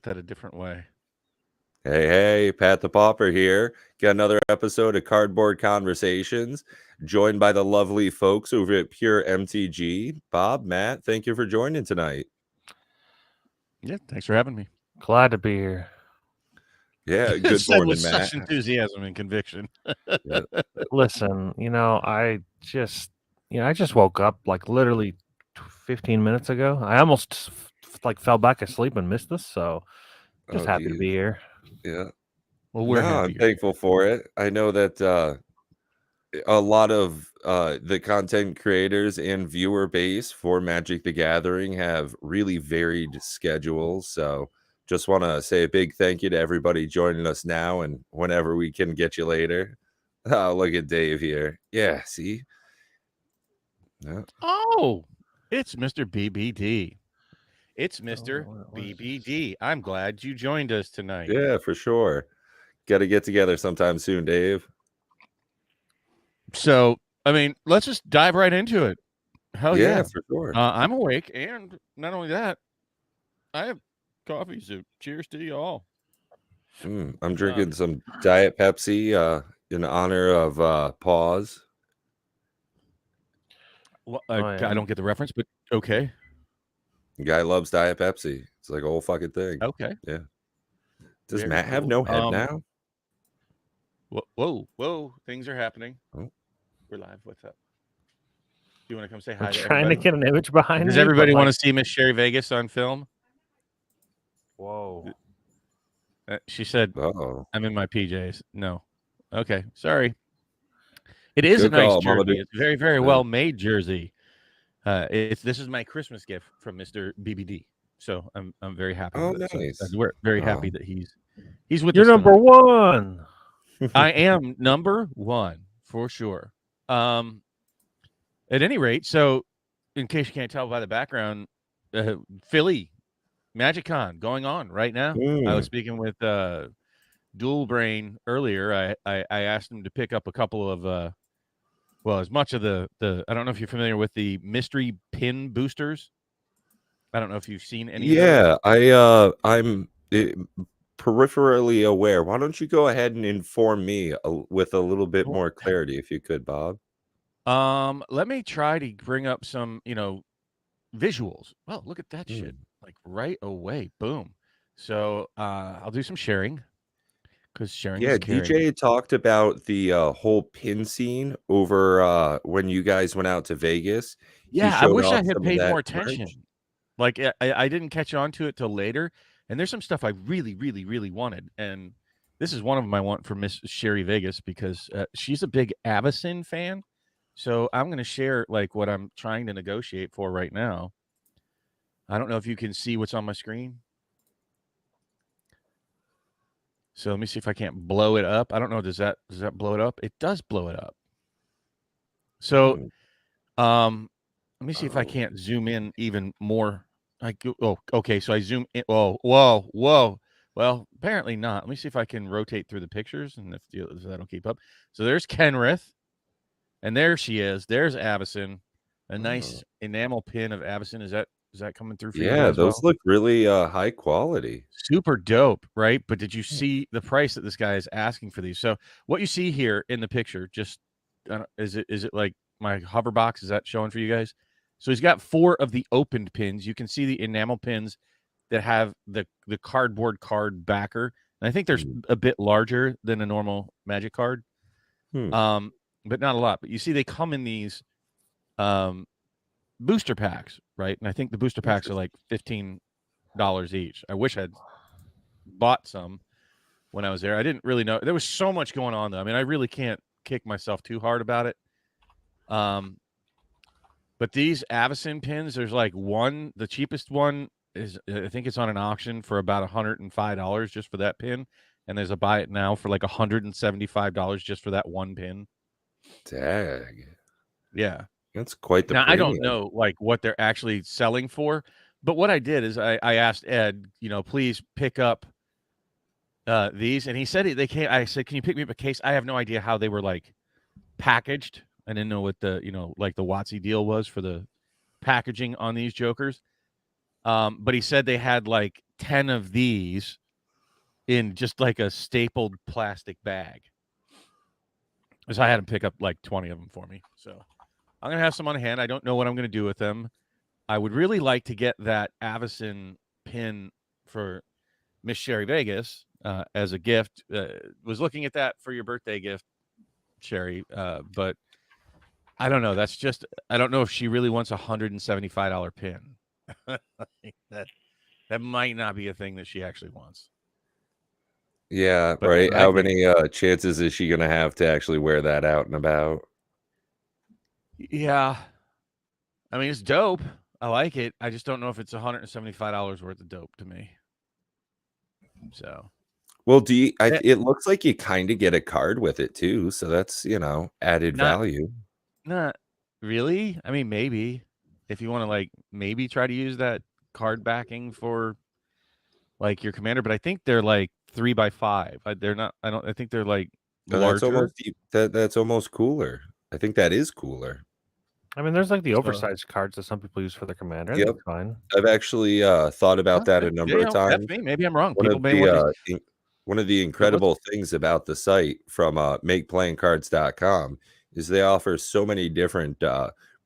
that a different way. Hey, Pat the Pauper here. Got another episode of Cardboard Conversations, joined by the lovely folks over at Pure MTG. Bob, Matt, thank you for joining tonight. Yeah, thanks for having me. Glad to be here. Yeah, good Said morning, with Matt. such enthusiasm and conviction. Yeah. Listen, I just woke up like literally 15 minutes ago. I almost fell back asleep and missed this, so just happy to geez. be here. Yeah. Well, we're happy. I'm thankful for it. I know that a lot of the content creators and viewer base for Magic the Gathering have really varied schedules. So just want to say a big thank you to everybody joining us now and whenever we can get you later. Oh, look at Dave here. Yeah, see? Yeah. Oh, it's Mr. BBD. It's Mr. what is BBD. I'm glad you joined us tonight. Yeah, for sure. Got to get together sometime soon, Dave. So, I mean, let's just dive right into it. Hell yeah. For sure. I'm awake, and not only that, I have coffee, so cheers to you all. I'm drinking some Diet Pepsi in honor of Pause. Well, I don't get the reference, but okay. The guy loves Diet Pepsi. It's like a whole fucking thing. Okay. Yeah. Does Very Matt have cool. no head now? Whoa. Things are happening. Oh. We're live. What's up? Do you want to come say hi I'm to trying everybody? to get an image behind me. Does everybody want to see Miss Sherry Vegas on film? Whoa. She said, Uh-oh. I'm in my PJs. No. Okay. Sorry. It is Good a nice call, Mama jersey. Dude. It's a very, very well made jersey. This is my Christmas gift from Mr. BBD. So I'm very happy. Oh, with it. nice. So we're very happy that he's with You're us number tonight. one. I am number one for sure. At any rate, so in case you can't tell by the background, Philly MagicCon going on right now. I was speaking with Dual Brain earlier. I asked him to pick up a couple of as much of the I don't know if you're familiar with the mystery pin boosters. I don't know if you've seen any. Yeah, I'm peripherally aware. Why don't you go ahead and inform me with a little bit more clarity, if you could, Bob? Let me try to bring up some, visuals. Well, look at that shit. Like right away. Boom. So I'll do some sharing. Because sharing is caring. DJ talked about the whole pin scene over when you guys went out to Vegas. Yeah, I wish I had paid more attention. Like I didn't catch on to it till later. And there's some stuff I really, really, really wanted. And this is one of them I want for Miss Sherry Vegas because she's a big Avacyn fan. So I'm going to share like what I'm trying to negotiate for right now. I don't know if you can see what's on my screen. So let me see if I can't blow it up. I don't know. Does that blow it up? It does blow it up. So, let me see if I can't zoom in even more. Okay. So I zoom in. Whoa. Well, apparently not. Let me see if I can rotate through the pictures and if that'll keep up. So there's Kenrith, and there she is. There's Avacyn, a nice enamel pin of Avacyn. Is that coming through for you? Yeah, those look really high quality. Super dope, right? But did you see the price that this guy is asking for these? So what you see here in the picture, just is it like my hover box? Is that showing for you guys? So he's got 4 of the opened pins. You can see the enamel pins that have the cardboard card backer. And I think there's a bit larger than a normal Magic card, but not a lot. But you see they come in these booster packs, right? And I think the booster packs are like $15 each. I wish I'd bought some when I was there. I didn't really know. There was so much going on, though. I mean, I really can't kick myself too hard about it. But these Avacyn pins, there's like one. The cheapest one is, I think it's on an auction for about $105 just for that pin. And there's a buy it now for like $175 just for that one pin. Dag. Yeah. That's quite the now, premium. I don't know like what they're actually selling for, but what I did is I asked Ed, please pick up these, and he said they can't. I said, can you pick me up a case? I have no idea how they were like packaged. I didn't know what the like the WotC deal was for the packaging on these jokers. But he said they had like 10 of these in just like a stapled plastic bag. So I had him pick up like 20 of them for me. So I'm going to have some on hand. I don't know what I'm going to do with them. I would really like to get that Avison pin for Miss Sherry Vegas as a gift. Was looking at that for your birthday gift, Sherry, but I don't know. That's just, I don't know if she really wants a $175 pin. that might not be a thing that she actually wants. Yeah, But right. I How think, many chances is she gonna have to actually wear that out and about? yeah, I mean, it's dope. I like it. I just don't know if it's $175 worth of dope to me. So, Well, it looks like you kind of get a card with it too, so that's, added not value. not really. I mean, maybe if you want to like maybe try to use that card backing for like your commander, but I think they're like 3x5. They're not. I don't. I think they're like So that's larger. that's almost cooler. I think that is cooler. I mean, there's like the So, oversized cards that some people use for their commander. I Yep. think it's fine. I've actually thought about that a number of that's times. me. Maybe I'm wrong. One People of may want these. the one of the incredible things about the site from makeplayingcards.com is they offer so many different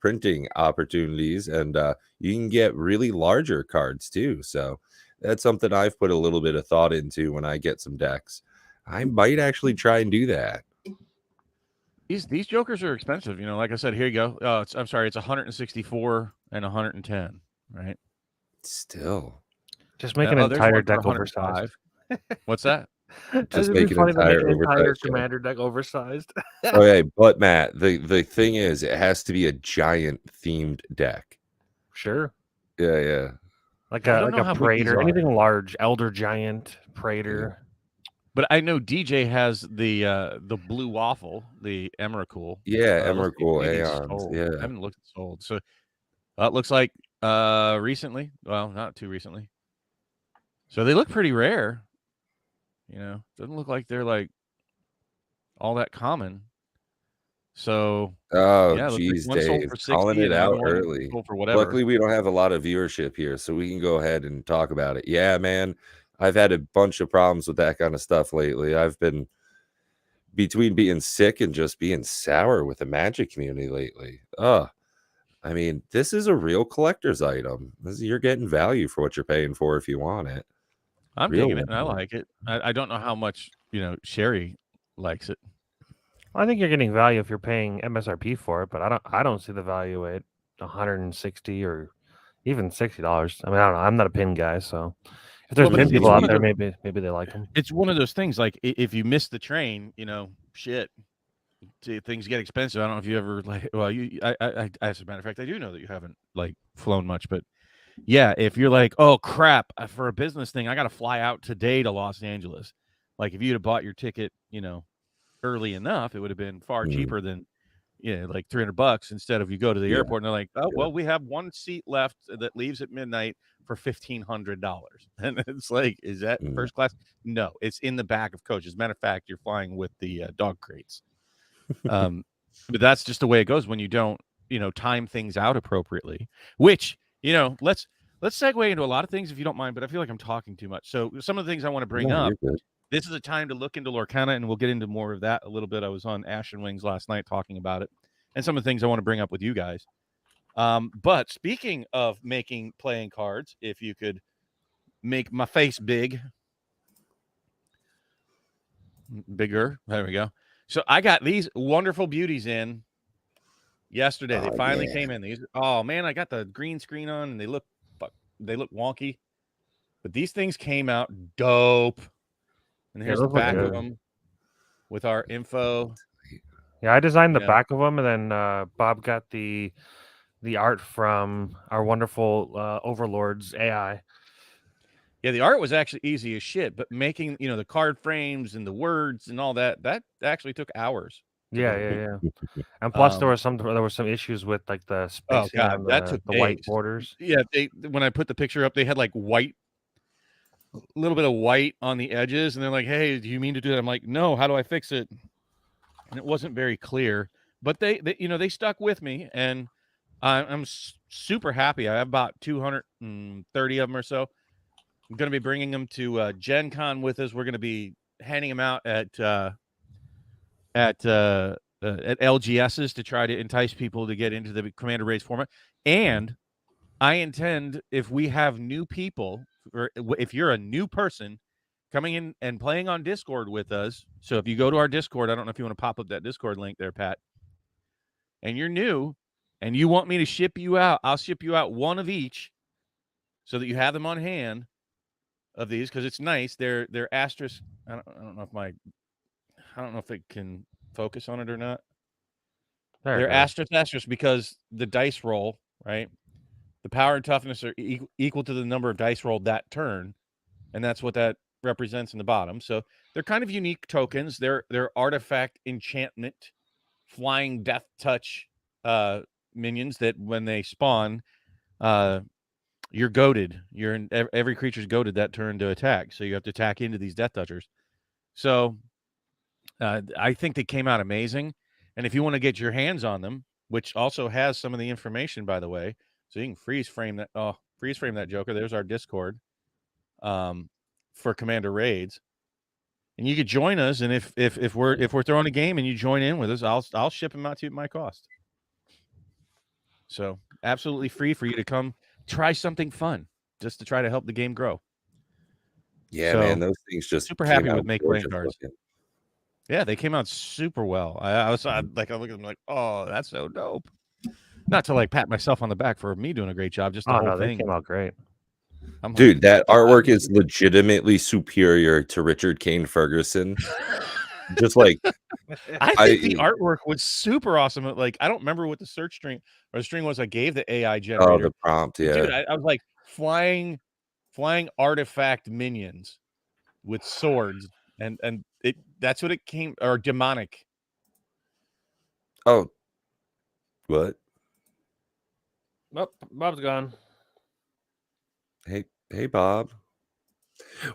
printing opportunities, and you can get really larger cards too. So that's something I've put a little bit of thought into when I get some decks. I might actually try and do that. These jokers are expensive. You know, like I said, here you go. I'm sorry, it's 164 and 110, right? Still, Just make an there's entire one for deck oversized. 105. What's that? just It'd make be an funny to make entire an entire oversized deck. commander deck oversized. Okay, but Matt, the thing is, it has to be a giant themed deck. Sure. Yeah. Like I a don't know how big these Praetor, are. anything large, Elder Giant, Praetor. But I know DJ has the blue waffle, the Emrakul. Yeah, Let's see, Emrakul maybe it's Aeons. sold. Yeah. I haven't looked at sold. So it looks like recently. Well, not too recently. So they look pretty rare. You know, doesn't look like they're like all that common. So Oh, yeah, it looks like geez, one sold Dave, for calling 60 it and another out one early. sold for whatever. Luckily, we don't have a lot of viewership here, so we can go ahead and talk about it. Yeah, man, I've had a bunch of problems with that kind of stuff lately. I've been between being sick and just being sour with the Magic community lately. I mean, this is a real collector's item. You're getting value for what you're paying for if you want it. I'm Real digging it and I value. like it. I don't know how much, Sherry likes it. I think you're getting value if you're paying MSRP for it, but I don't see the value at 160 or even $60. I mean, I don't know. I'm not a pin guy, so if there's Well, but pin it's people one out of there, the maybe they like them. it's one of those things like if you miss the train, shit, things get expensive. I don't know if you ever like. Well, as a matter of fact, I do know that you haven't like flown much, but yeah, if you're like, oh crap, for a business thing, I got to fly out today to Los Angeles. Like if you'd have bought your ticket, early enough, it would have been far cheaper than, like $300 instead of you go to the Yeah. airport and they're like, oh, Yeah. well, we have one seat left that leaves at midnight for $1,500. And it's like, is that first class? No, it's in the back of coach. As a matter of fact, you're flying with the dog crates. But that's just the way it goes when you don't, time things out appropriately, which, let's segue into a lot of things if you don't mind, but I feel like I'm talking too much. So some of the things I want to bring up, You're good. this is a time to look into Lorcana, and we'll get into more of that a little bit. I was on Ashen Wings last night talking about it and some of the things I want to bring up with you guys. But speaking of playing cards, if you could make my face bigger, there we go. So I got these wonderful beauties in yesterday. They finally came in. These, oh man, I got the green screen on, and they look wonky, but these things came out dope. And here's the back of them with our info. Yeah, I designed the back of them, and then Bob got the art from our wonderful Overlord's AI. Yeah, the art was actually easy as shit, but making, the card frames and the words and all that actually took hours. Yeah. And plus, there were some issues with like the spacing on that took the white borders. Yeah, when I put the picture up, they had like white, a little bit of white on the edges, and they're like, "Hey, do you mean to do that?" I'm like, "No, how do I fix it?" And it wasn't very clear, but they stuck with me, and I'm super happy. I have about 230 of them or so. I'm going to be bringing them to Gen Con with us. We're going to be handing them out at LGSs to try to entice people to get into the Commander Raids format. And I intend, if we have new people, or if you're a new person coming in and playing on Discord with us, so if you go to our Discord, I don't know if you want to pop up that Discord link there, Pat, and you're new and you want me to ship you out, I'll ship you out one of each so that you have them on hand of these, because it's nice. They're asterisk. I don't know if it can focus on it or not. They're asterisk because the dice roll, right? The power and toughness are equal to the number of dice rolled that turn, and that's what that represents in the bottom. So they're kind of unique tokens. They're artifact enchantment, flying death touch minions that when they spawn, you're goaded. Every creature's goaded that turn to attack. So you have to attack into these death touchers. So I think they came out amazing. And if you want to get your hands on them, which also has some of the information, by the way, so you can freeze frame that Joker. There's our Discord for Commander Raids. And you could join us, and if we're throwing a game and you join in with us, I'll ship them out to you at my cost. So absolutely free for you to come try something fun, just to try to help the game grow. Yeah, so, man, those things just super happy with Make Playing Cards. Looking. Yeah, they came out super well. I look at them like, oh, that's so dope. Not to like pat myself on the back for me doing a great job, just the whole thing. They came out great. Dude, that artwork is legitimately superior to Richard Kane Ferguson. Just like I think the artwork was super awesome. Like, I don't remember what the search string or the string was I gave the AI generator. Oh, the prompt, yeah. Dude, I was like flying artifact minions with swords, and that's what it came, or demonic. Oh, what? Oh, Bob's gone. Hey, Bob.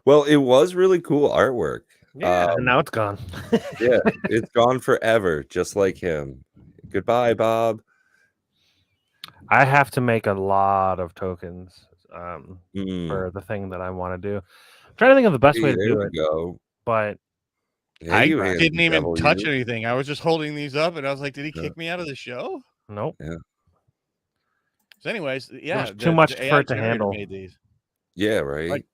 Well, it was really cool artwork. Yeah, and now it's gone. Yeah, it's gone forever, just like him. Goodbye, Bob. I have to make a lot of tokens for the thing that I want to do. I'm trying to think of the best way to do it. Go. But I didn't even touch anything. I was just holding these up, and I was like, "Did he kick me out of the show?" Nope. Yeah. So, anyways, yeah, too much for it to handle. Made these. Yeah, right. Like,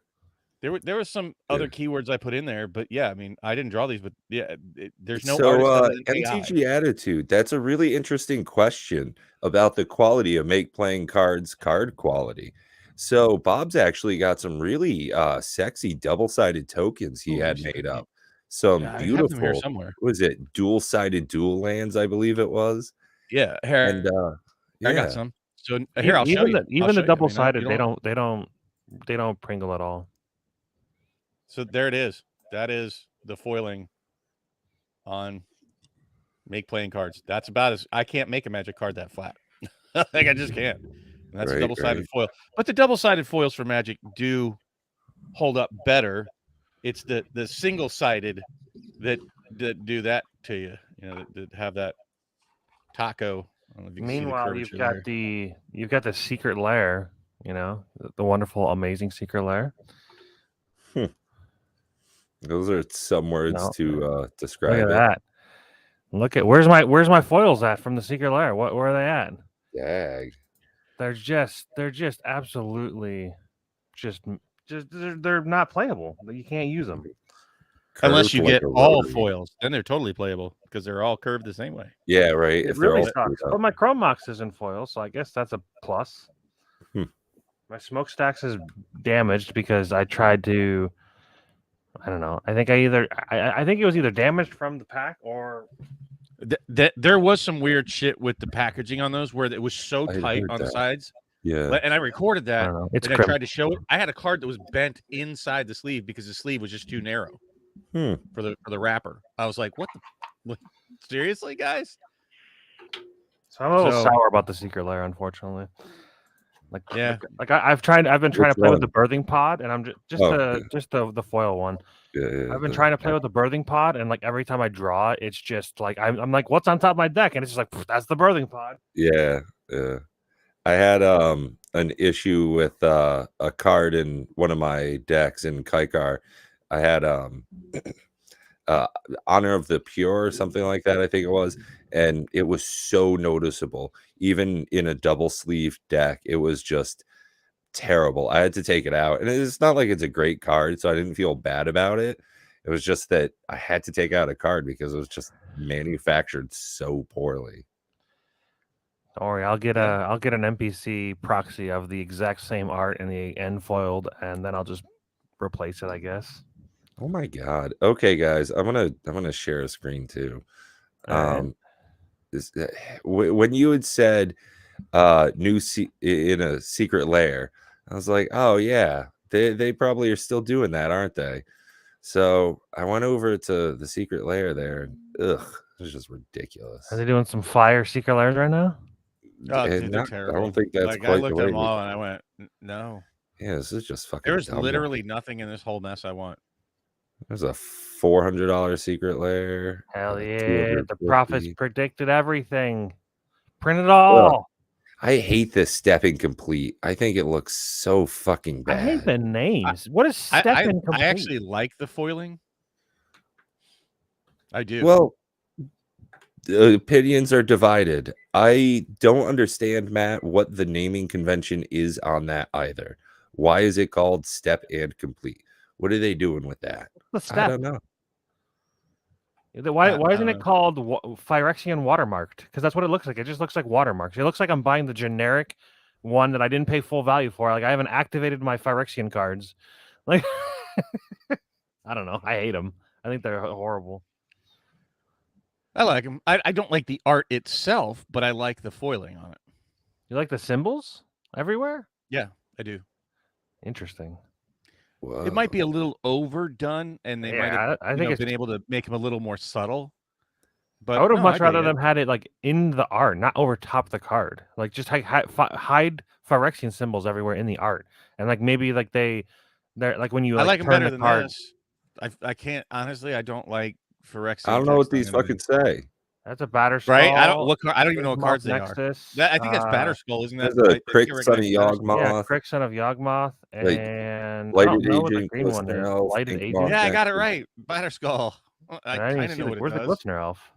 there was some other keywords I put in there, but yeah, I mean, I didn't draw these, but yeah, there's no artist MTG Attitude. That's a really interesting question about the quality of Make Playing Cards card quality. So Bob's actually got some really sexy double-sided tokens he had made up. Some beautiful, somewhere. What was it? Dual-sided dual lands, I believe it was. Yeah, and I got some. So here, I'll show you. Even the double-sided, they don't Pringle at all. So there it is. That is the foiling on Make Playing Cards. That's about as I can't make a Magic card that flat. Like, I just can't. And that's a double-sided foil. But the double-sided foils for Magic do hold up better. It's the single-sided that do that to you. You know, that have that taco. Meanwhile, you've got the secret lair. You know, the wonderful, amazing secret lair. Those are some words to describe. Look at that. Look at where's my foils at from the secret lair? Where are they at? Dag. They're just absolutely they're not playable. You can't use them unless you get all foils. Then they're totally playable because they're all curved the same way. Yeah, right. It really sucks. But my Chrome Mox is in foil, so I guess that's a plus. My smokestacks is damaged because I tried to. I don't know. I think I think it was either damaged from the pack or there was some weird shit with the packaging on those where it was so tight on the sides. Yeah, and I recorded that. I tried to show it. I had a card that was bent inside the sleeve because the sleeve was just too narrow for the wrapper. I was like, what? Seriously, guys? So I'm a little sour about the secret lair, unfortunately. Like I've been trying to play with the birthing pod, and I'm just the foil one. Yeah, I've been trying to play with the birthing pod, and like every time I draw, it's just like I'm like, what's on top of my deck, and it's just like that's the birthing pod. Yeah. I had an issue with a card in one of my decks in Kaikar. I had uh Honor of the Pure or something like that, I think it was, and it was so noticeable. Even in a double sleeve deck, it was just terrible. I had to take it out. And it's not like it's a great card, so I didn't feel bad about it. It was just that I had to take out a card because it was just manufactured so poorly. Don't worry, I'll get Yeah. I'll get an NPC proxy of the exact same art in the end foiled, and then I'll just replace it, I guess. Oh my god. Okay, guys, I'm gonna share a screen too. All right. Is when you had said in a secret lair, I was like, oh yeah, they probably are still doing that, aren't they? So I went over to the secret lair there, and it's just ridiculous. Are they doing some fire secret lairs right now? Oh, And dude, they're I terrible. don't think that's Like, I quite the looked at way. them all and I went, no. Yeah, this is just fucking There's dumb. literally nothing in this whole mess I want. There's a $400 secret lair. Hell yeah! The prophets $250. predicted everything. Print it all. I hate this step incomplete. I think it looks so fucking bad. I hate the names. What is step incomplete? I actually like the foiling. I do. Well, the opinions are divided. I don't understand, Matt, what the naming convention is on that either. Why is it called step and complete? What are they doing with that? The I step. don't know. Why isn't it called Phyrexian watermarked? Because that's what it looks like. It just looks like watermarks. It looks like I'm buying the generic one that I didn't pay full value for. Like I haven't activated my Phyrexian cards. Like I don't know. I hate them. I think they're horrible. I like them. I don't like the art itself, but I like the foiling on it. You like the symbols everywhere? Yeah, I do. Interesting. Whoa. It might be a little overdone, and they might have I think it's been able to make them a little more subtle. But I would have no, much I dig rather it. them had it like in the art, not over top the card. Like just hide Phyrexian symbols everywhere in the art, and like maybe like they're like when you I like them turn better the than card. this. I can't honestly. I don't like Phyrexian. I don't know what text on these anything. fucking say. That's a batter skull. Right? I don't even know what There's cards they are. Nexus. I think that's Batterskull, isn't that? There's a I Crick, think I Son of recognize Batterskull. Yeah, Yawgmoth. Crick, Son of Yawgmoth, Like, and I Lighted don't know what the Agent, green one Glistener is. Elf, Lighted Ink Agent. Moth. Yeah, I got it right. Batterskull. I didn't even kind of see know what it where's the does. Glistener Elf?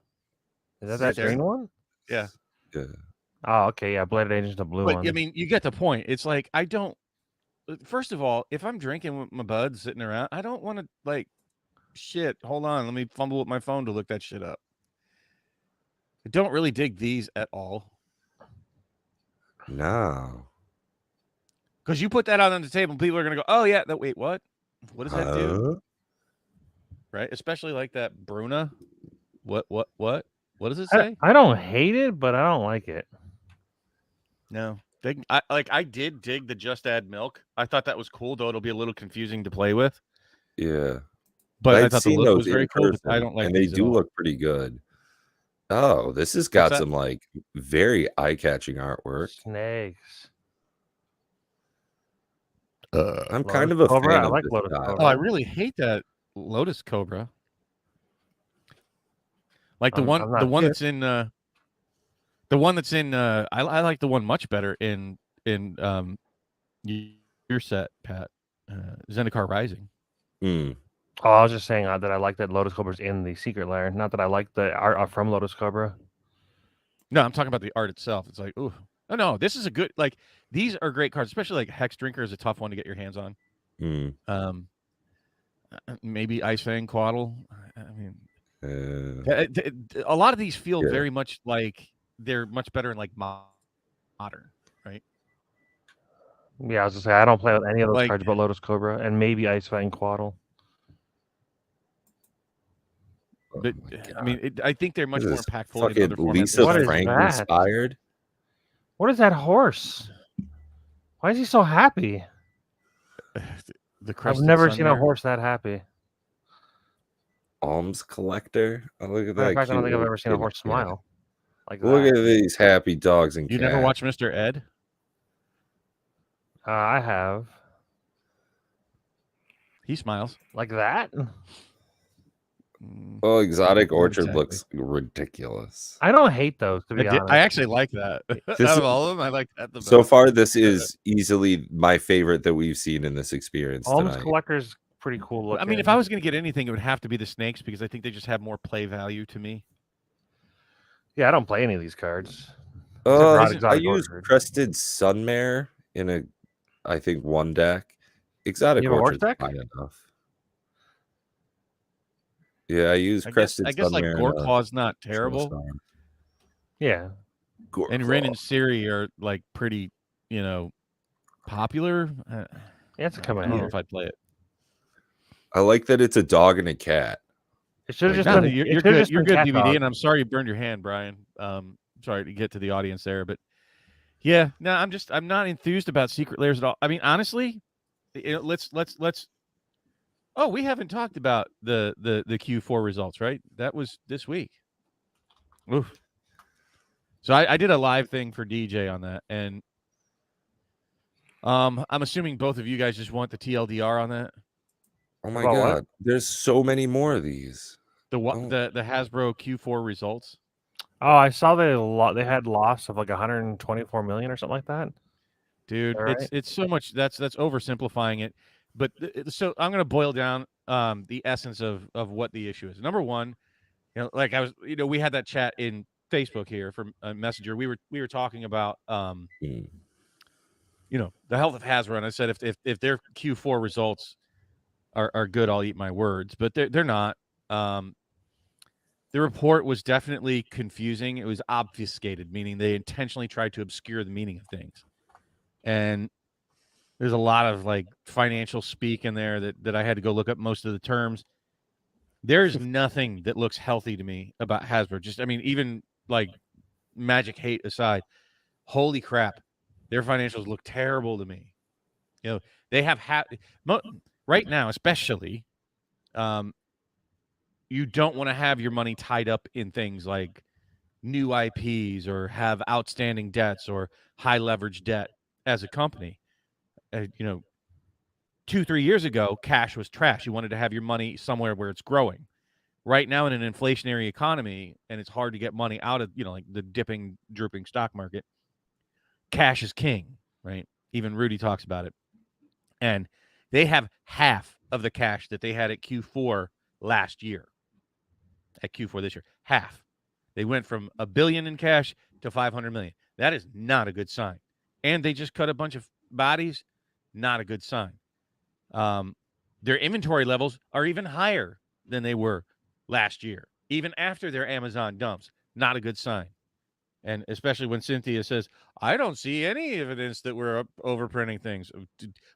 Is that Right that green one? Yeah. Yeah. Oh, okay, yeah, Bladed Agent's the blue But one. I mean, you get the point. It's like I don't. First of all, if I'm drinking with my buds sitting around, I don't want to like. Shit, hold on. Let me fumble with my phone to look that shit up. I don't really dig these at all. No. Because you put that out on the table, people are gonna go, "Oh yeah, wait, what? What does that do?" Right? Especially like that Bruna. What does it say? I don't hate it, but I don't like it. No. I did dig the Just Add Milk. I thought that was cool, though it'll be a little confusing to play with. Yeah. But I I've thought the seen look those was very in cool. But I person, don't like and they these at do all. look pretty good. Oh, this has got some like very eye-catching artwork. Snakes. I'm Lotus kind of a Cobra? fan I of like this Lotus style. Cobra. Oh, I really hate that Lotus Cobra. Like the one that's in I like the one much better in your set, Pat. Zendikar Rising. Mm. Oh, I was just saying that I like that Lotus Cobra's in the secret lair. Not that I like the art from Lotus Cobra. No, I'm talking about the art itself. It's like, ooh. Oh no, this is a good like these are great cards, especially like Hex Drinker is a tough one to get your hands on. Mm. Maybe Ice Fang Quaddle. I mean, a lot of these feel very much like they're much better in like modern, right? Yeah, I was just saying I don't play with any of those Like- cards but Lotus Cobra and maybe Ice Fang Quaddle. But I mean, I think they're much This more is impactful in fucking other formats. Lisa What is Frank that? inspired. What is that horse? Why is he so happy? The I've Crested never Sun seen a there. horse that happy. Alms collector. Oh, look at Matter of that. fact, I don't cute think I've little ever seen a kid. horse Yeah. smile like that. Look at these happy dogs and You cats. never watched Mr. Ed? I have. He smiles. Like that? Oh, Exotic Not Orchard exactly. looks ridiculous. I don't hate those, to be honest. I actually like that. Out This of all of them, I like that the best. So far, this is easily my favorite that we've seen in this experience Alms tonight. Collector's pretty cool looking. I mean, if I was going to get anything, it would have to be the snakes because I think they just have more play value to me. Yeah, I don't play any of these cards. I I use Crested Sunmare in I think one deck. Exotic Orchard's fine enough. Yeah, I use Crested Sunmare. I guess like Goreclaw's not terrible. Yeah. And Rin and Siri are like pretty, popular. Yeah, it's coming. I don't know if I'd play it. I like that it's a dog and a cat. It should have just been. You're good. You're good, DVD. And I'm sorry you burned your hand, Brian. Sorry to get to the audience there, but yeah, no, I'm not enthused about Secret Lairs at all. I mean, honestly, let's. Oh, we haven't talked about the Q4 results, right? That was this week. Oof. So I did a live thing for DJ on that, and I'm assuming both of you guys just want the TLDR on that. Oh my god, there's so many more of these. The Hasbro Q4 results. Oh, I saw they had loss of like 124 million or something like that. Dude, it's so much. That's oversimplifying it. But so I'm going to boil down the essence of what the issue is. Number one, like I was, we had that chat in Facebook here from Messenger. We were talking about the health of Hasbro, and I said if their Q4 results are good, I'll eat my words, but they're not. The report was definitely confusing. It was obfuscated, meaning they intentionally tried to obscure the meaning of things. And there's a lot of like financial speak in there that I had to go look up most of the terms. There's nothing that looks healthy to me about Hasbro. Just, I mean, even like Magic hate aside, holy crap, their financials look terrible to me. They have right now, especially, you don't want to have your money tied up in things like new IPs or have outstanding debts or high leverage debt as a company. 2-3 years ago, cash was trash. You wanted to have your money somewhere where it's growing. Right now in an inflationary economy, and it's hard to get money out of, like the drooping stock market, cash is king, right? Even Rudy talks about it. And they have half of the cash that they had at Q4 last year. At Q4 this year, half. They went from $1 billion in cash to $500 million. That is not a good sign. And they just cut a bunch of bodies. Not a good sign. Their inventory levels are even higher than they were last year, even after their Amazon dumps. Not a good sign. And especially when Cynthia says, I don't see any evidence that we're overprinting things.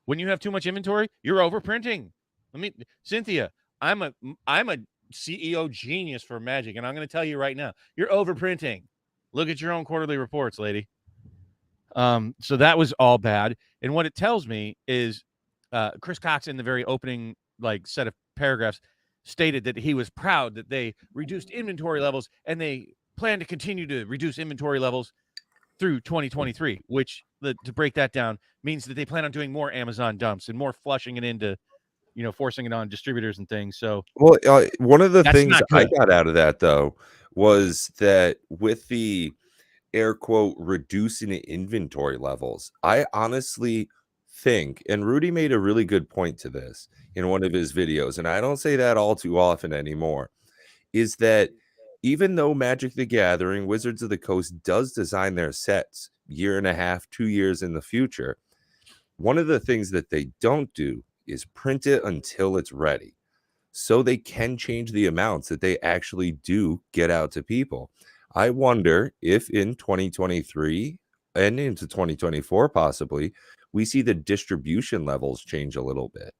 When you have too much inventory, you're overprinting. Cynthia, I'm a CEO genius for Magic, and I'm going to tell you right now, you're overprinting. Look at your own quarterly reports, lady. So that was all bad. And what it tells me is Chris Cox in the very opening set of paragraphs stated that he was proud that they reduced inventory levels and they plan to continue to reduce inventory levels through 2023, which to break that down means that they plan on doing more Amazon dumps and more flushing it into, forcing it on distributors and things. So, one of the things I got out of that though was that with the air quote reducing inventory levels, I honestly think, and Rudy made a really good point to this in one of his videos, and I don't say that all too often anymore, is that even though Magic the Gathering, Wizards of the Coast does design their sets 1.5 to 2 years in the future, one of the things that they don't do is print it until it's ready. So they can change the amounts that they actually do get out to people. I wonder if in 2023 and into 2024, possibly, we see the distribution levels change a little bit.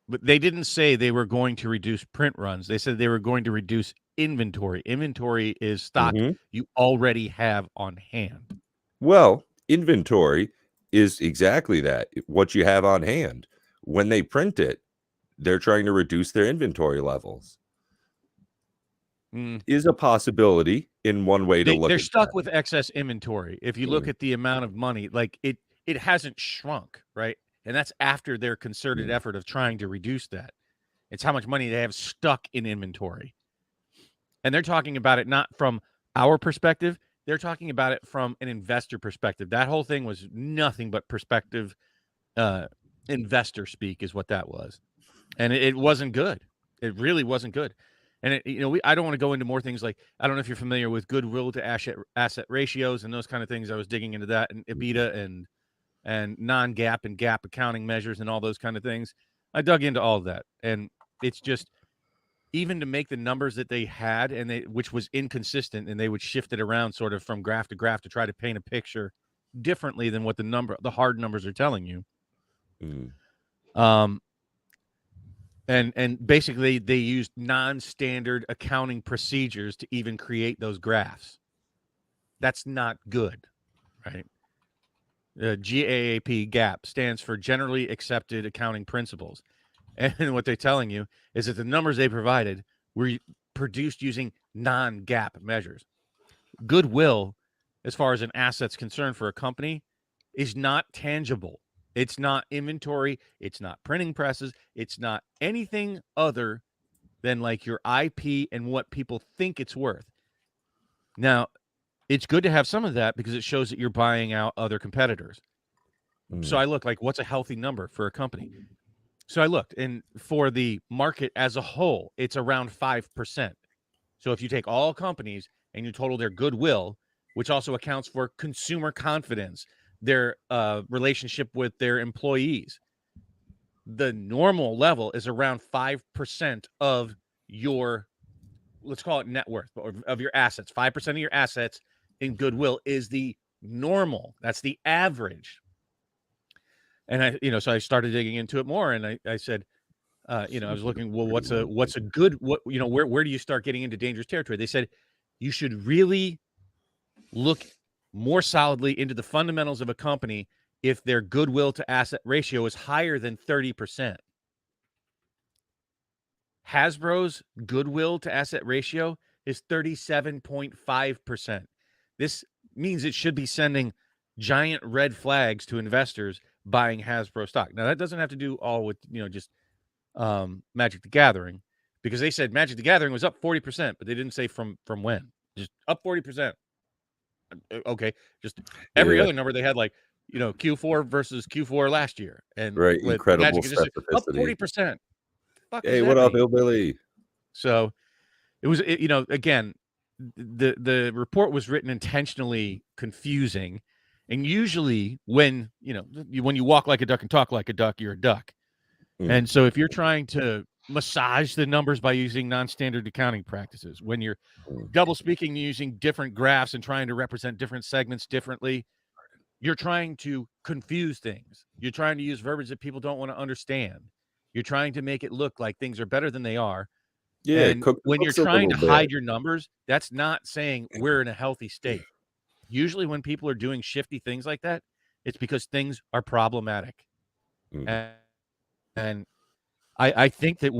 But they didn't say they were going to reduce print runs. They said they were going to reduce inventory. Inventory is stock you already have on hand. Well, inventory is exactly that, what you have on hand. When they print it, they're trying to reduce their inventory levels. Is a possibility in one way to look. They're stuck with excess inventory. If you look at the amount of money, it hasn't shrunk, right? And that's after their concerted effort of trying to reduce that. It's how much money they have stuck in inventory. And they're talking about it not from our perspective. They're talking about it from an investor perspective. That whole thing was nothing but perspective investor speak is what that was. And it wasn't good. It really wasn't good. And I don't want to go into more things like, I don't know if you're familiar with goodwill to asset ratios and those kind of things. I was digging into that, and EBITDA and non-GAAP and GAAP accounting measures and all those kind of things. I dug into all of that, and it's just, even to make the numbers that they had, which was inconsistent, and they would shift it around sort of from graph to graph to try to paint a picture differently than what the hard numbers are telling you. And basically they used non-standard accounting procedures to even create those graphs. That's not good, right? GAAP, GAAP, stands for Generally Accepted Accounting Principles. And what they're telling you is that the numbers they provided were produced using non-GAAP measures. Goodwill, as far as an asset's concerned for a company, is not tangible. It's not inventory. It's not printing presses. It's not anything other than like your IP and what people think it's worth. Now, it's good to have some of that because it shows that you're buying out other competitors. So I look like, what's a healthy number for a company? So I looked, and for the market as a whole, it's around 5%. So if you take all companies and you total their goodwill, which also accounts for consumer confidence, their relationship with their employees, the normal level is around 5% of your, let's call it net worth, of your assets. 5% of your assets in goodwill is the normal. That's the average. And so I started digging into it more, and I said, I was looking, well, what's a good, where do you start getting into dangerous territory? They said you should really look more solidly into the fundamentals of a company if their goodwill to asset ratio is higher than 30%. Hasbro's goodwill to asset ratio is 37.5%. This means it should be sending giant red flags to investors buying Hasbro stock. Now, that doesn't have to do all with, just Magic the Gathering, because they said Magic the Gathering was up 40%, but they didn't say from when. Just up 40%. Okay, just every other number they had, like, Q4 versus Q4 last year, and right, with incredible Magic, just up specificity. 40%. Hey, what up, Hillbilly? So it was, again, the report was written intentionally confusing, and usually when you walk like a duck and talk like a duck, you're a duck. And so if you're trying to massage the numbers by using non-standard accounting practices, when you're double speaking using different graphs and trying to represent different segments differently, you're trying to confuse things. You're trying to use verbiage that people don't want to understand. You're trying to make it look like things are better than they are. Yeah, and when you're trying to hide your numbers, that's not saying we're in a healthy state. Usually when people are doing shifty things like that, it's because things are problematic. And I think that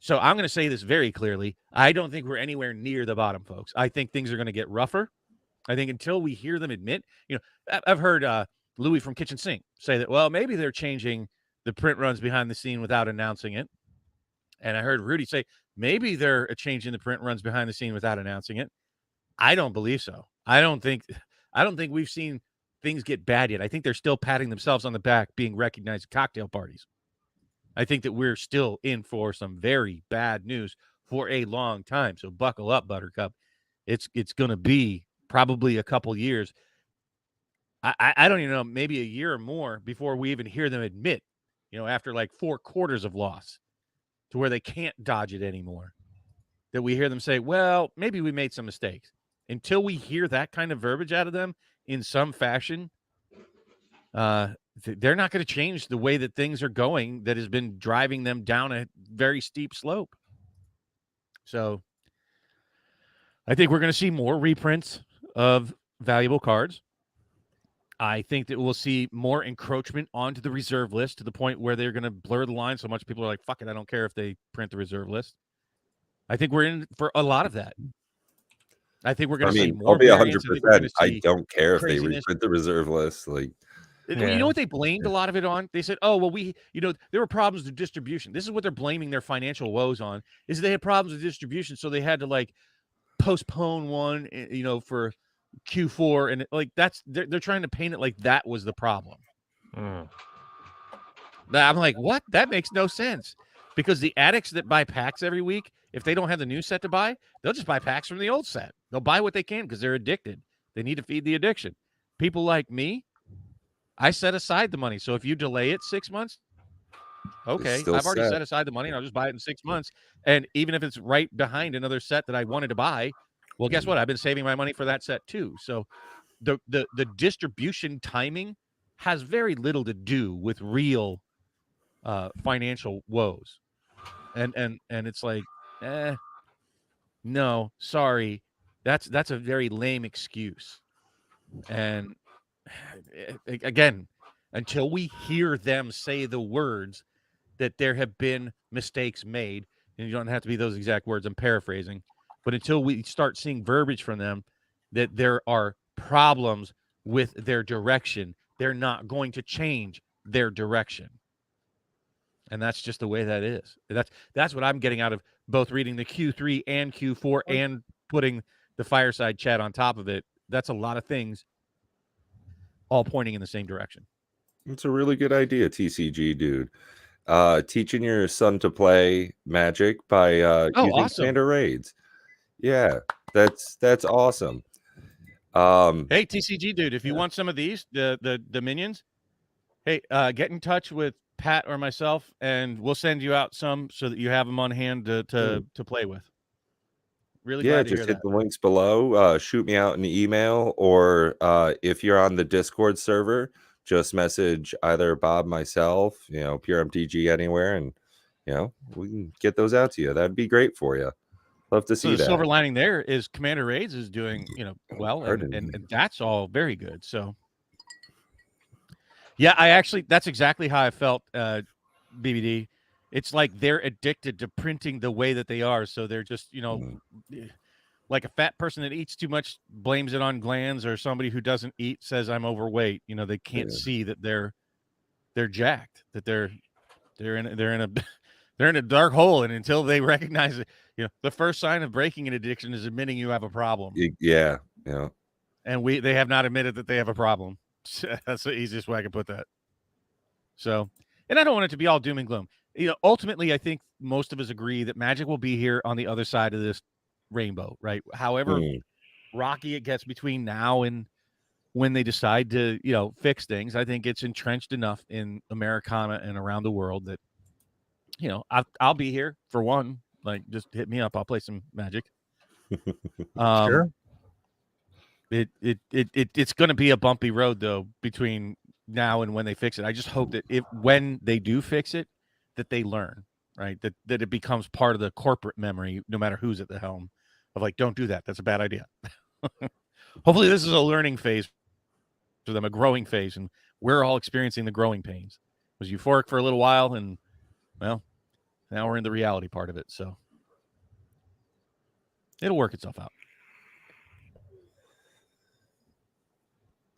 so I'm going to say this very clearly. I don't think we're anywhere near the bottom, folks. I think things are going to get rougher. I think until we hear them admit, I've heard Louis from Kitchen Sink say that, well, maybe they're changing the print runs behind the scene without announcing it. And I heard Rudy say, maybe they're changing the print runs behind the scene without announcing it. I don't believe so. I don't think we've seen things get bad yet. I think they're still patting themselves on the back, being recognized at cocktail parties. I think that we're still in for some very bad news for a long time. So buckle up, Buttercup. It's going to be probably a couple years. I don't even know, maybe a year or more before we even hear them admit, after like 4 quarters of loss, to where they can't dodge it anymore, that we hear them say, well, maybe we made some mistakes. Until we hear that kind of verbiage out of them in some fashion, they're not going to change the way that things are going that has been driving them down a very steep slope. So I think we're going to see more reprints of valuable cards. I think that we'll see more encroachment onto the reserve list to the point where they're going to blur the line so much people are like, fuck it, I don't care if they print the reserve list. I think we're in for a lot of that. I think we're going to see more. I'll be 100%. I don't care if they reprint the reserve list. Like, You know what they blamed a lot of it on? They said, "Oh, well, there were problems with distribution." This is what they're blaming their financial woes on, is they had problems with distribution, so they had to, like, postpone one, for Q4, and, like, they're trying to paint it like that was the problem. I'm like, what? That makes no sense, because the addicts that buy packs every week, if they don't have the new set to buy, they'll just buy packs from the old set. They'll buy what they can because they're addicted. They need to feed the addiction. People like me, I set aside the money. So if you delay it 6 months, okay, I've already set aside the money, and I'll just buy it in 6 months. And even if it's right behind another set that I wanted to buy, well, guess what? I've been saving my money for that set too. So the distribution timing has very little to do with real financial woes. And it's like, no, sorry. That's a very lame excuse. And again, until we hear them say the words that there have been mistakes made, and you don't have to be those exact words, I'm paraphrasing, but until we start seeing verbiage from them that there are problems with their direction, they're not going to change their direction. And that's just the way that is. That's what I'm getting out of both reading the Q3 and Q4 and putting the fireside chat on top of it. That's a lot of things all pointing in the same direction. It's a really good idea, TCG dude. Teaching your son to play Magic by using awesome. Commander Raids. Yeah, that's awesome. Hey, TCG dude, if you want some of these, the minions, hey, get in touch with Pat or myself, and we'll send you out some so that you have them on hand to play with. Really glad to hear just hit that. the links below. Shoot me out an email, or if you're on the Discord server, just message either Bob, myself, Pure MTG anywhere, and we can get those out to you. That'd be great for you. Love to see the that. Silver lining there is Commander Raids is doing well, and that's all very good. So yeah, that's exactly how I felt, BBD. It's like they're addicted to printing the way that they are, so they're just like a fat person that eats too much blames it on glands, or somebody who doesn't eat says I'm overweight. They can't see that they're jacked, that they're in a dark hole, and until they recognize it, the first sign of breaking an addiction is admitting you have a problem. Yeah. And they have not admitted that they have a problem. That's the easiest way I can put that. So, and I don't want it to be all doom and gloom. Ultimately, I think most of us agree that Magic will be here on the other side of this rainbow, right? However rocky it gets between now and when they decide to, fix things, I think it's entrenched enough in Americana and around the world that, I'll be here for one. Like, just hit me up. I'll play some Magic. Sure. It's going to be a bumpy road, though, between now and when they fix it. I just hope that when they do fix it, that they learn, right? That it becomes part of the corporate memory, no matter who's at the helm, of like, don't do that. That's a bad idea. Hopefully this is a learning phase for them, a growing phase, and we're all experiencing the growing pains. It was euphoric for a little while, and, well, now we're in the reality part of it, so it'll work itself out.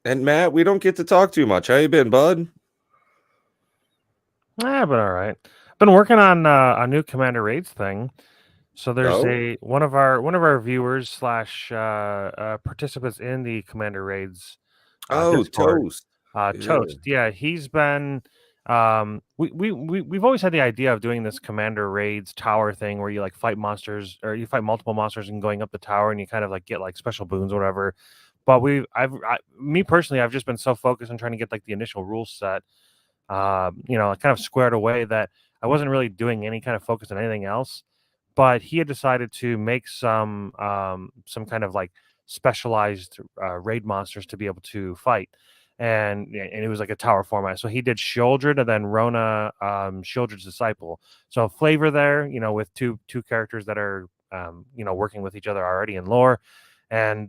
And Matt, we don't get to talk too much. How you been, bud? I've been all right. Been working on a new Commander Raids thing. So there's one of our viewers / participants in the Commander Raids. Discord, Toast. Toast. Yeah, he's been. We've always had the idea of doing this Commander Raids tower thing where you like fight monsters, or you fight multiple monsters and going up the tower, and you kind of like get like special boons or whatever. But me personally, I've just been so focused on trying to get like the initial rule set, kind of squared away, that I wasn't really doing any kind of focus on anything else. But he had decided to make some kind of like specialized raid monsters to be able to fight, and it was like a tower format. So he did Shieldred and then Rona, Shieldred's disciple. So flavor there, with two characters that are working with each other already in lore, and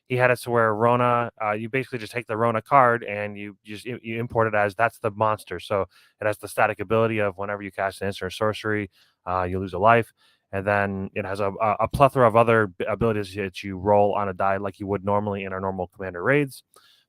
he had it to where Rona, you basically just take the Rona card and you import it as that's the monster. So it has the static ability of whenever you cast an instant or sorcery, you lose a life. And then it has a plethora of other abilities that you roll on a die like you would normally in our normal Commander Raids.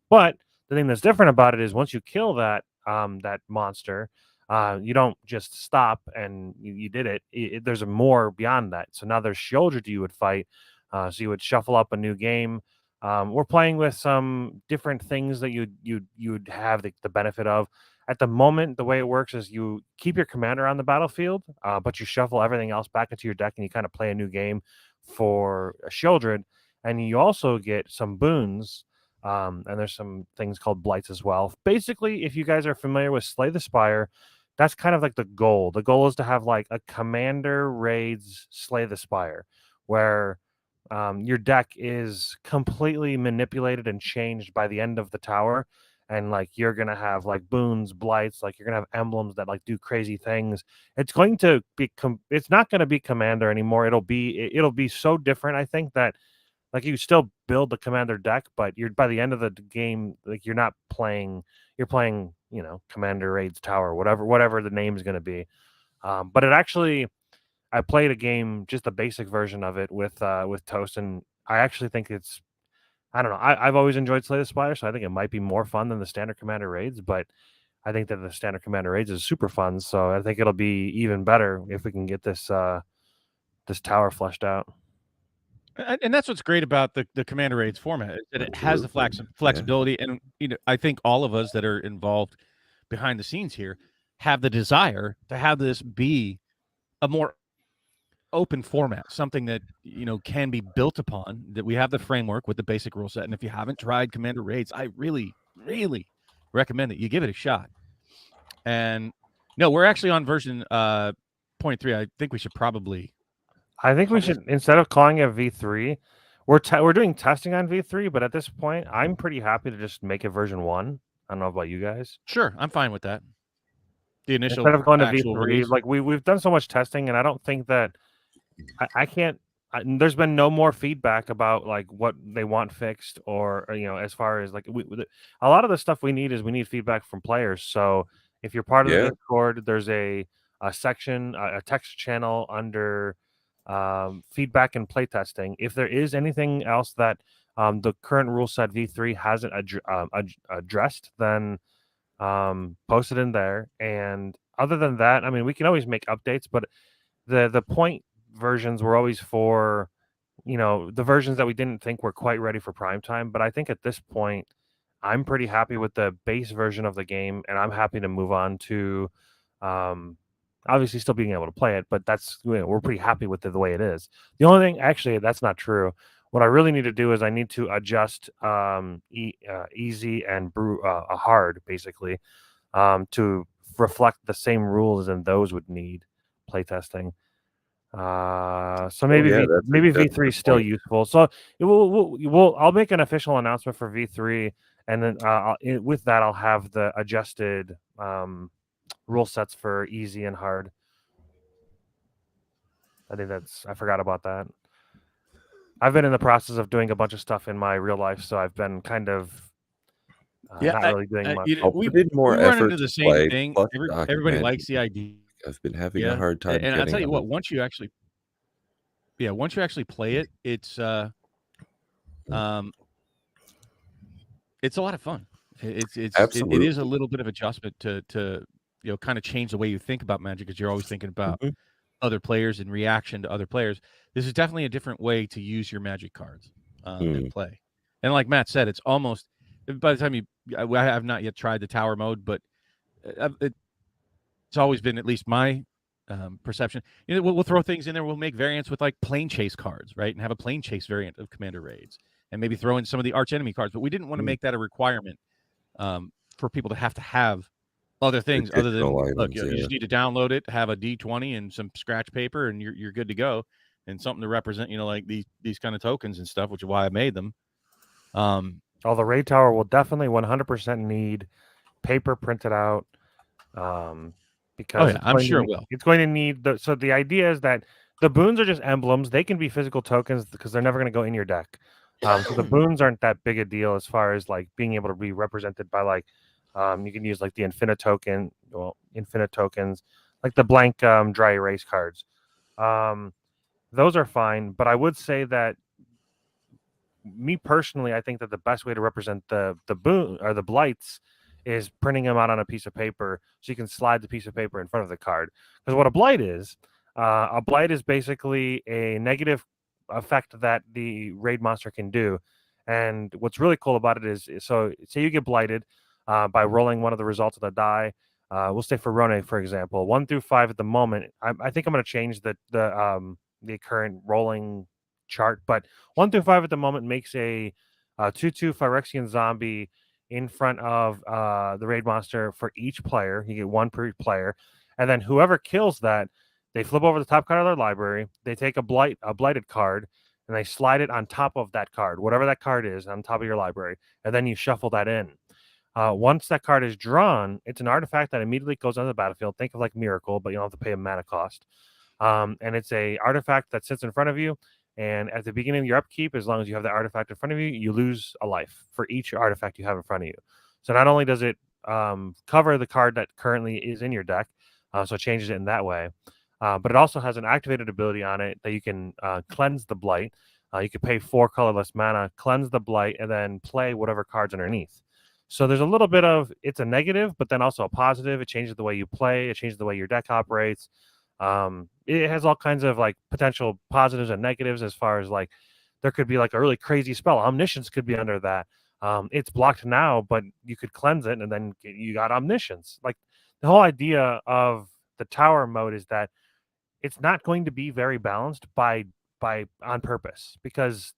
But The thing that's different about it is once you kill that that monster, you don't just stop and you did it. There's more beyond that. So now there's soldiers you would fight. So you would shuffle up a new game. We're playing with some different things that you'd have the benefit of. At the moment, the way it works is you keep your commander on the battlefield, but you shuffle everything else back into your deck, and you kind of play a new game for a Shieldred. And you also get some boons, and there's some things called blights as well. Basically, if you guys are familiar with Slay the Spire, that's kind of like the goal. The goal is to have like a commander raids Slay the Spire, where your deck is completely manipulated and changed by the end of the tower, and like you're gonna have like boons, blights, like you're gonna have emblems that like do crazy things. It's going to be it's not going to be commander anymore. It'll be so different, I think, that like you still build the commander deck, but you're by the end of the game, like you're not playing, you're playing, commander raids tower, whatever the name is going to be. But it actually, I played a game, just the basic version of it with Toast, and I actually think it's, I don't know, I've always enjoyed Slay the Spire, so I think it might be more fun than the standard commander raids, but I think that the standard commander raids is super fun, so I think it'll be even better if we can get this this tower fleshed out. And that's what's great about the Commander Raids format, is that it has the flexibility. And I think all of us that are involved behind the scenes here have the desire to have this be a more open format, something that can be built upon, that we have the framework with the basic rule set. And if you haven't tried Commander Raids, I really, really recommend that you give it a shot. And no, we're actually on version 0.3. I think we should probably. I think we should, instead of calling it V3, we're doing testing on V3, but at this point, I'm pretty happy to just make it version 1. I don't know about you guys. Sure, I'm fine with that. The initial instead of going to V3, release. like we've done so much testing, and I don't think that I can't. There's been no more feedback about like what they want fixed, or as far as like a lot of the stuff we need feedback from players. So if you're part of the Discord, there's a section, a text channel under feedback and playtesting. If there is anything else that the current rule set V3 hasn't addressed, then post it in there. And other than that, I mean, we can always make updates, but the point versions were always for the versions that we didn't think were quite ready for prime time. But I think at this point, I'm pretty happy with the base version of the game, and I'm happy to move on to obviously still being able to play it, but that's we're pretty happy with the way it is. The only thing, actually, that's not true. What I really need to do is I need to adjust easy and hard, basically, to reflect the same rules and those would need playtesting. So maybe maybe V3 is still useful. So I'll make an official announcement for V3, and then with that I'll have the adjusted rule sets for easy and hard. I forgot about that. I've been in the process of doing a bunch of stuff in my real life, so I've been kind of not really doing much. We did more effort into the same thing. Everybody likes the idea. I've been having a hard time. And I'll tell you what, once you actually play it, it's a lot of fun. It is a little bit of adjustment to kind of change the way you think about Magic, because you're always thinking about other players and reaction to other players. This is definitely a different way to use your Magic cards and play. And like Matt said, it's almost, by the time I have not yet tried the tower mode, but it's always been, at least my perception, we'll throw things in there. We'll make variants with like plane chase cards, right? And have a plane chase variant of Commander Raids, and maybe throw in some of the arch enemy cards. But we didn't want to make that a requirement for people to have other things other than look. You just need to download it, have a D20 and some scratch paper, and you're good to go. And something to represent, like these kind of tokens and stuff, which is why I made them. The raid tower will definitely 100% need paper printed out. Because I'm sure it will. It's going to need so the idea is that the boons are just emblems. They can be physical tokens because they're never going to go in your deck. So the boons aren't that big a deal as far as like being able to be represented by like you can use like the infinite tokens, like the blank dry erase cards. Those are fine, but I would say that me personally, I think that the best way to represent the boon or the blights is printing them out on a piece of paper so you can slide the piece of paper in front of the card. Because what a blight is basically a negative effect that the raid monster can do. And what's really cool about it is, so say you get blighted by rolling one of the results of the die. We'll say for Rone, for example, 1 through 5 at the moment. I think I'm going to change the current rolling chart, but 1 through 5 at the moment makes a 2/2 Phyrexian zombie in front of the raid monster for each player. You get 1 per player, and then whoever kills that, they flip over the top card of their library. They take a blighted card, and they slide it on top of that card, whatever that card is, on top of your library, and then you shuffle that in. Once that card is drawn, it's an artifact that immediately goes on the battlefield. Think of like Miracle, but you don't have to pay a mana cost. And it's a artifact that sits in front of you. And at the beginning of your upkeep, as long as you have that artifact in front of you, you lose a life for each artifact you have in front of you. So not only does it cover the card that currently is in your deck, so it changes it in that way, but it also has an activated ability on it that you can cleanse the blight. You could pay 4 colorless mana, cleanse the blight, and then play whatever cards underneath. So there's a little bit of, it's a negative, but then also a positive. It changes the way you play. It changes the way your deck operates. It has all kinds of like potential positives and negatives as far as like there could be like a really crazy spell. Omniscience could be under that. It's blocked now, but you could cleanse it and then you got Omniscience. Like the whole idea of the tower mode is that it's not going to be very balanced by on purpose, because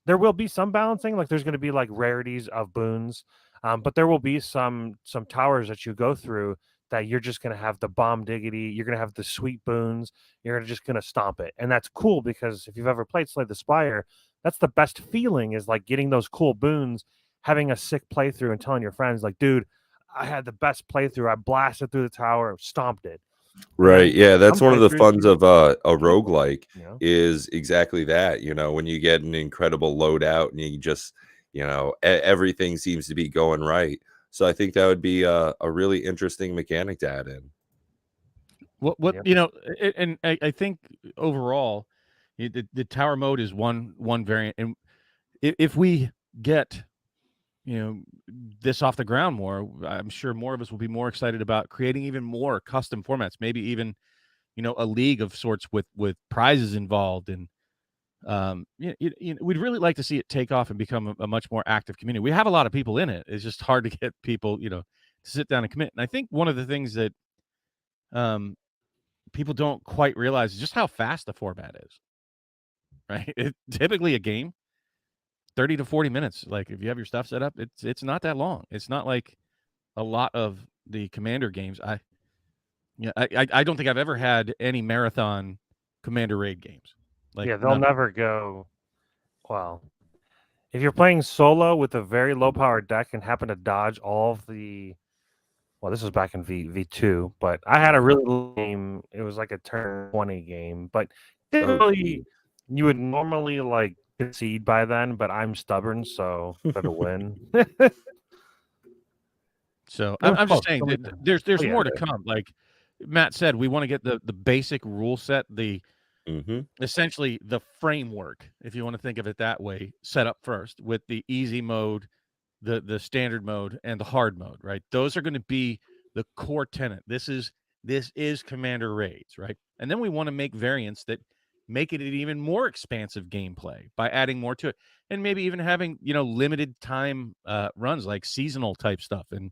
there will be some balancing. Like there's going to be like rarities of boons, but there will be some towers that you go through that you're just going to have the bomb diggity. You're going to have the sweet boons. You're just going to stomp it, and that's cool because if you've ever played Slay the Spire, that's the best feeling, is like getting those cool boons, having a sick playthrough, and telling your friends like, "Dude, I had the best playthrough. I blasted through the tower, stomped it." Right. Yeah, that's one of the funs of a painful, roguelike you know? is exactly that. When you get an incredible loadout and you just, everything seems to be going right. So I think that would be a really interesting mechanic to add in. What Yep. and I think overall, the tower mode is one variant, and if we get this off the ground more, I'm sure more of us will be more excited about creating even more custom formats, maybe even a league of sorts with prizes involved, and we'd really like to see it take off and become a much more active community. We have a lot of people in it. It's just hard to get people to sit down and commit. And I think one of the things that people don't quite realize is just how fast the format is, right? Typically a game 30 to 40 minutes. Like if you have your stuff set up, it's not that long. It's not like a lot of the Commander games. I don't think I've ever had any marathon Commander raid games. Like Yeah, they'll never go. Well, if you're playing solo with a very low powered deck and happen to dodge all of the, well, this was back in V2, but I had a really low game. It was like a turn 20 game, but really, you would normally like concede by then, but I'm stubborn, so better win. So I'm just saying there's yeah. more to come. Like Matt said, we want to get the basic rule set, essentially the framework, if you want to think of it that way, set up first with the easy mode, the standard mode, and the hard mode, right? Those are going to be the core tenet. This is Commander raids, right? And then we want to make variants that make it an even more expansive gameplay by adding more to it, and maybe even having limited time runs, like seasonal type stuff. And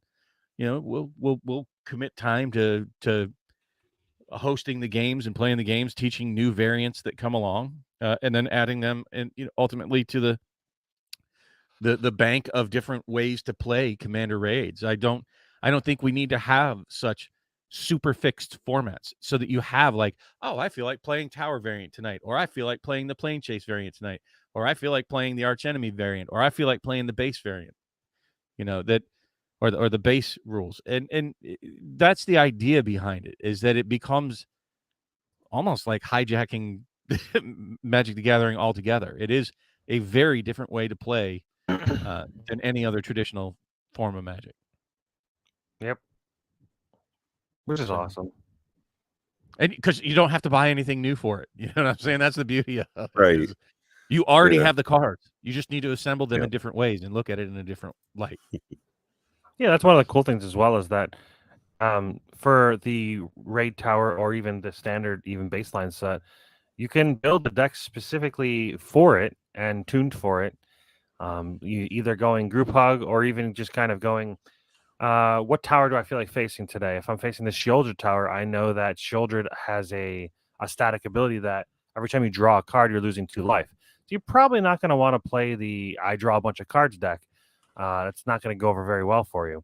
we'll commit time to hosting the games and playing the games, teaching new variants that come along, and then adding them, and ultimately to the bank of different ways to play Commander raids. I don't think we need to have such super fixed formats so that you have like, oh, I feel like playing Tower variant tonight, or I feel like playing the Plane Chase variant tonight, or I feel like playing the Archenemy variant, or I feel like playing the base variant. That. Or the base rules, and that's the idea behind it, is that it becomes almost like hijacking Magic the Gathering altogether. It is a very different way to play than any other traditional form of Magic. Yep, which is awesome. And because you don't have to buy anything new for it, you know what I'm saying? That's the beauty of it. Right. You already have the cards. You just need to assemble them Yeah. in different ways and look at it in a different light. Yeah, that's one of the cool things as well is that for the raid tower or even the standard even baseline set, you can build the deck specifically for it and tuned for it. You either going group hug or even just kind of going, what tower do I feel like facing today? If I'm facing the Shieldred tower, I know that Shieldred has a static ability that every time you draw a card, you're losing 2 life. So you're probably not going to want to play the I draw a bunch of cards deck. It's not going to go over very well for you.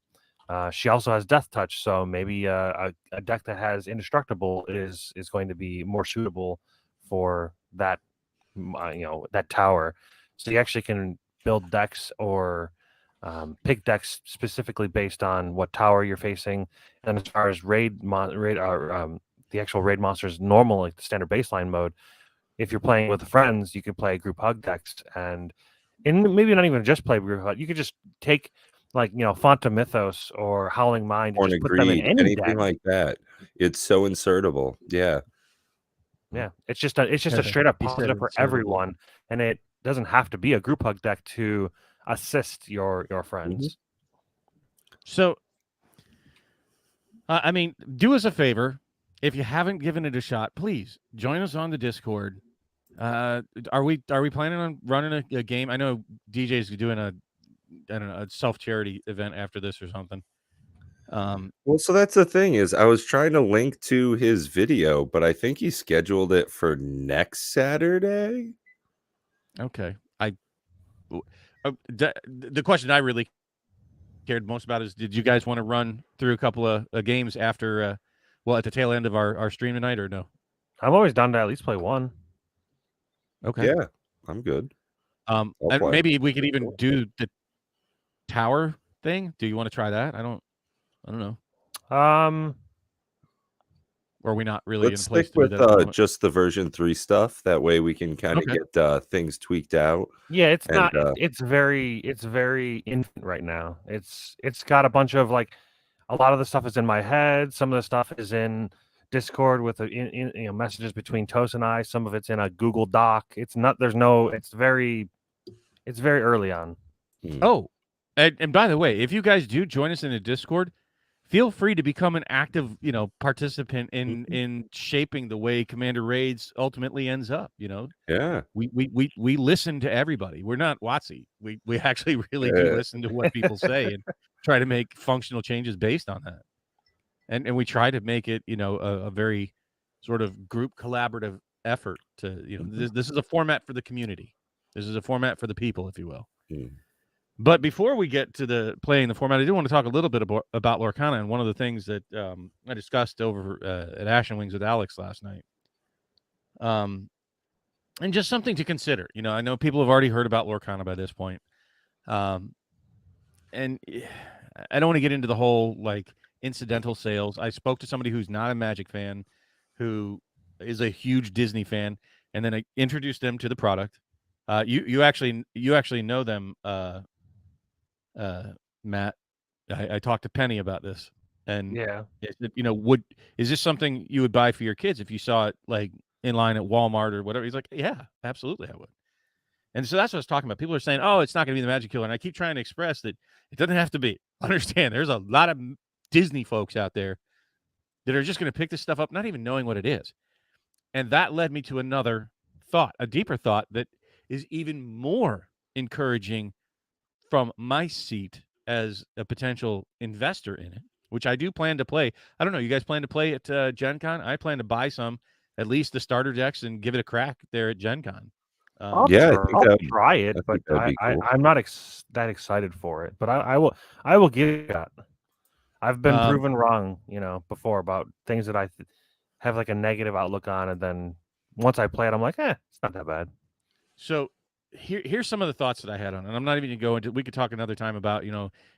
She also has Death Touch, so maybe a deck that has Indestructible is going to be more suitable for that, that tower. So you actually can build decks or pick decks specifically based on what tower you're facing. And as far as the actual raid monsters, normal like the standard baseline mode, if you're playing with friends, you could play group hug decks, and maybe not even just play group hug. You could just take like Font Mythos or Howling Mind and Born just put them in Agreed, any anything deck. like that. It's so insertable. Yeah. Yeah, it's just a straight up He said positive for insertable. everyone, and it doesn't have to be a group hug deck to assist your friends. So, I mean, do us a favor. If you haven't given it a shot, please join us on the Discord. Are we planning on running a game? I know DJ's doing a self-charity event after this or something. Well, so that's the thing is I was trying to link to his video, but I think he scheduled it for next Saturday. Okay. The question I really cared most about is, did you guys want to run through a couple of games after, at the tail end of our stream tonight, or no? I'm always down to at least play one. Okay. Yeah, I'm good. And maybe we could even do the tower thing. Do you want to try that? I don't know. Or are we not really Let's in a place stick to with do that at the moment? just the version 3 stuff. That way we can kind of get things tweaked out. Yeah, it's not. It's very infant right now. It's got a bunch of like, a lot of the stuff is in my head. Some of the stuff is in Discord with messages between Toast and I. Some of it's in a Google Doc. It's not. There's no. It's very early on. Oh, and by the way, if you guys do join us in the Discord, feel free to become an active, participant in shaping the way Commander Raids ultimately ends up. Yeah, we listen to everybody. We're not WotC. We actually really do listen to what people say and try to make functional changes based on that. And we try to make it, a very sort of group collaborative effort to, this is a format for the community. This is a format for the people, if you will. But before we get to playing the format, I do want to talk a little bit about Lorcana, and one of the things that I discussed over at Ashen Wings with Alex last night. And just something to consider. I know people have already heard about Lorcana by this point. And I don't want to get into the whole like incidental sales. I spoke to somebody who's not a Magic fan, who is a huge Disney fan, and then I introduced them to the product. You actually know them, Matt. I talked to Penny about this, and yeah, is this something you would buy for your kids if you saw it like in line at Walmart or whatever? He's like, yeah, absolutely, I would. And so that's what I was talking about. People are saying, oh, it's not going to be the Magic Killer. And I keep trying to express that it doesn't have to be. Understand, there's a lot of Disney folks out there that are just going to pick this stuff up, not even knowing what it is. And that led me to another thought, a deeper thought that is even more encouraging from my seat as a potential investor in it, which I do plan to play. I don't know. You guys plan to play at Gen Con? I plan to buy at least the starter decks, and give it a crack there at Gen Con. I'll try it, but I'm not that excited for it. But I will give it a shot. I've been proven wrong, before about things that I have like a negative outlook on, and then once I play it, I'm like, it's not that bad. So here's some of the thoughts that I had on it. And I'm not even going to go into. We could talk another time about,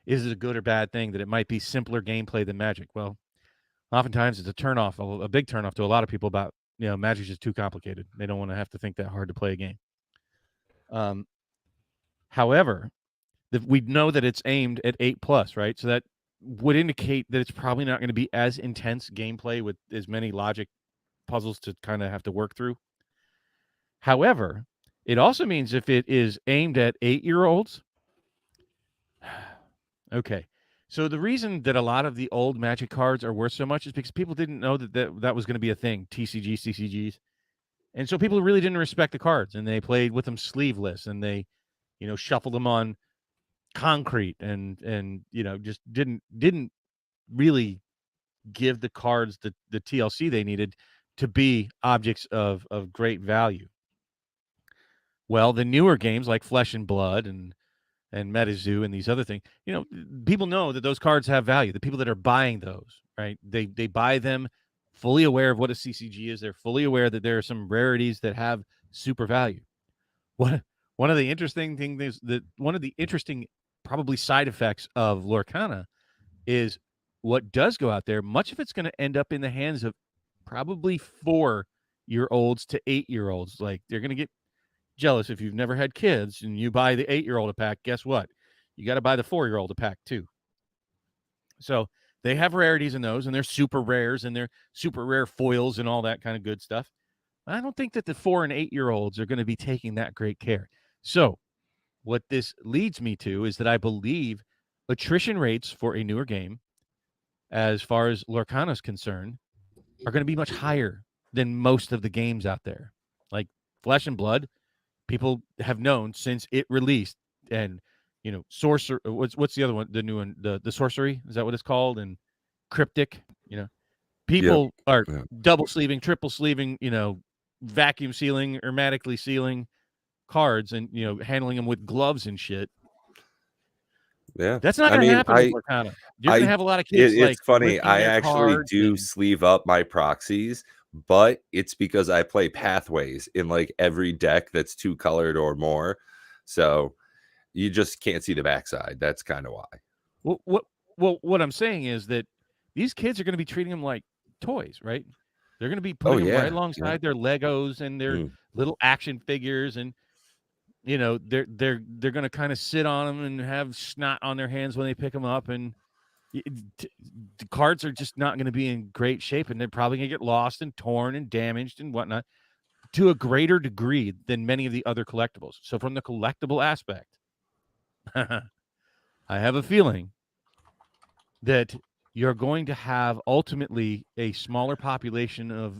is it a good or bad thing that it might be simpler gameplay than Magic? Well, oftentimes it's a turnoff, a big turnoff to a lot of people about, Magic's just too complicated. They don't want to have to think that hard to play a game. However, we know that it's aimed at 8+, right? So that would indicate that it's probably not going to be as intense gameplay with as many logic puzzles to kind of have to work through. However, It also means if it is aimed at 8-year-olds. Okay. So the reason that a lot of the old Magic cards are worth so much is because people didn't know that was going to be a thing, TCGs, CCGs. And so people really didn't respect the cards, and they played with them sleeveless, and they, shuffled them on concrete, and just didn't really give the cards the TLC they needed to be objects of great value. Well, the newer games like Flesh and Blood and MetaZoo and these other things, people know that those cards have value. The people that are buying those, right? They buy them fully aware of what a CCG is. They're fully aware that there are some rarities that have super value. One of the interesting things is that one of the interesting probably side effects of Lorcana is what does go out there. Much of it's going to end up in the hands of probably 4-year-olds to 8-year-olds. Like, they're going to get jealous if you've never had kids and you buy the 8-year-old a pack. Guess what? You got to buy the 4-year-old a pack too. So they have rarities in those, and they're super rares, and they're super rare foils and all that kind of good stuff. I don't think that the 4 and 8-year-olds are going to be taking that great care. So what this leads me to is that I believe attrition rates for a newer game, as far as Lorcana is concerned, are going to be much higher than most of the games out there. Like Flesh and Blood, people have known since it released, and Sorcerer. What's the other one? The new one, the Sorcery, is that what it's called? And Cryptic. People are double sleeving, triple sleeving, vacuum sealing, hermetically sealing cards, and handling them with gloves and shit. Yeah, that's not going to happen with Lorcana. You're going to have a lot of kids. It's funny. I their actually do and... sleeve up my proxies, but it's because I play Pathways in like every deck that's 2-colored or more, so you just can't see the backside. That's kind of why. What I'm saying is that these kids are going to be treating them like toys, right? They're going to be putting them right alongside their Legos and their little action figures, and they're going to kind of sit on them and have snot on their hands when they pick them up, and the cards are just not going to be in great shape, and they're probably going to get lost and torn and damaged and whatnot to a greater degree than many of the other collectibles. So from the collectible aspect, I have a feeling that you're going to have ultimately a smaller population of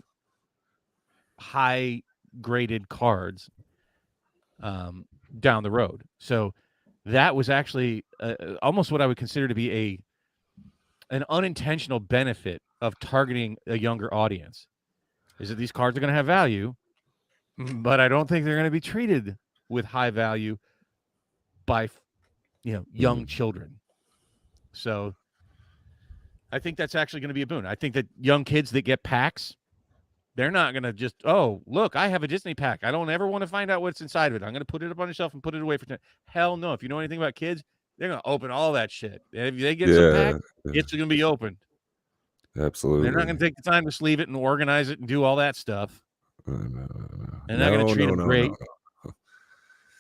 high graded cards down the road. So that was actually almost what I would consider to be an unintentional benefit of targeting a younger audience, is that these cards are going to have value, but I don't think they're going to be treated with high value by young children. So I think that's actually going to be a boon. I think that young kids that get packs, they're not going to just, oh, look, I have a Disney pack. I don't ever want to find out what's inside of it. I'm going to put it up on the shelf and put it away for 10. Hell no. If you know anything about kids, they're going to open all that shit. And if they get some pack, it's going to be opened. Absolutely. They're not going to take the time to sleeve it and organize it and do all that stuff. And they're not going to treat them great.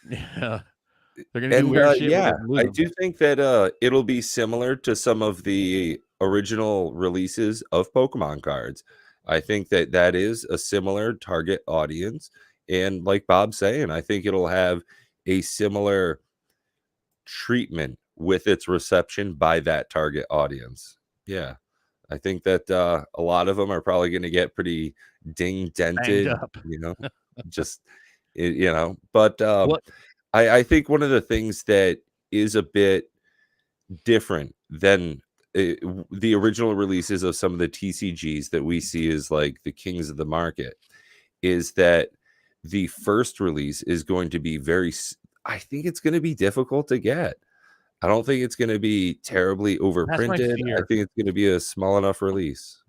Yeah. They're going to do weird shit. Yeah, I do think that it'll be similar to some of the original releases of Pokemon cards. I think that is a similar target audience. And like Bob's saying, I think it'll have a similar treatment with its reception by that target audience. Yeah. I think that a lot of them are probably going to get pretty dented, just, but I think one of the things that is a bit different than the original releases of some of the TCGs that we see as like the kings of the market is that the first release is going to be I think it's going to be difficult to get. I don't think it's going to be terribly overprinted. I think it's going to be a small enough release.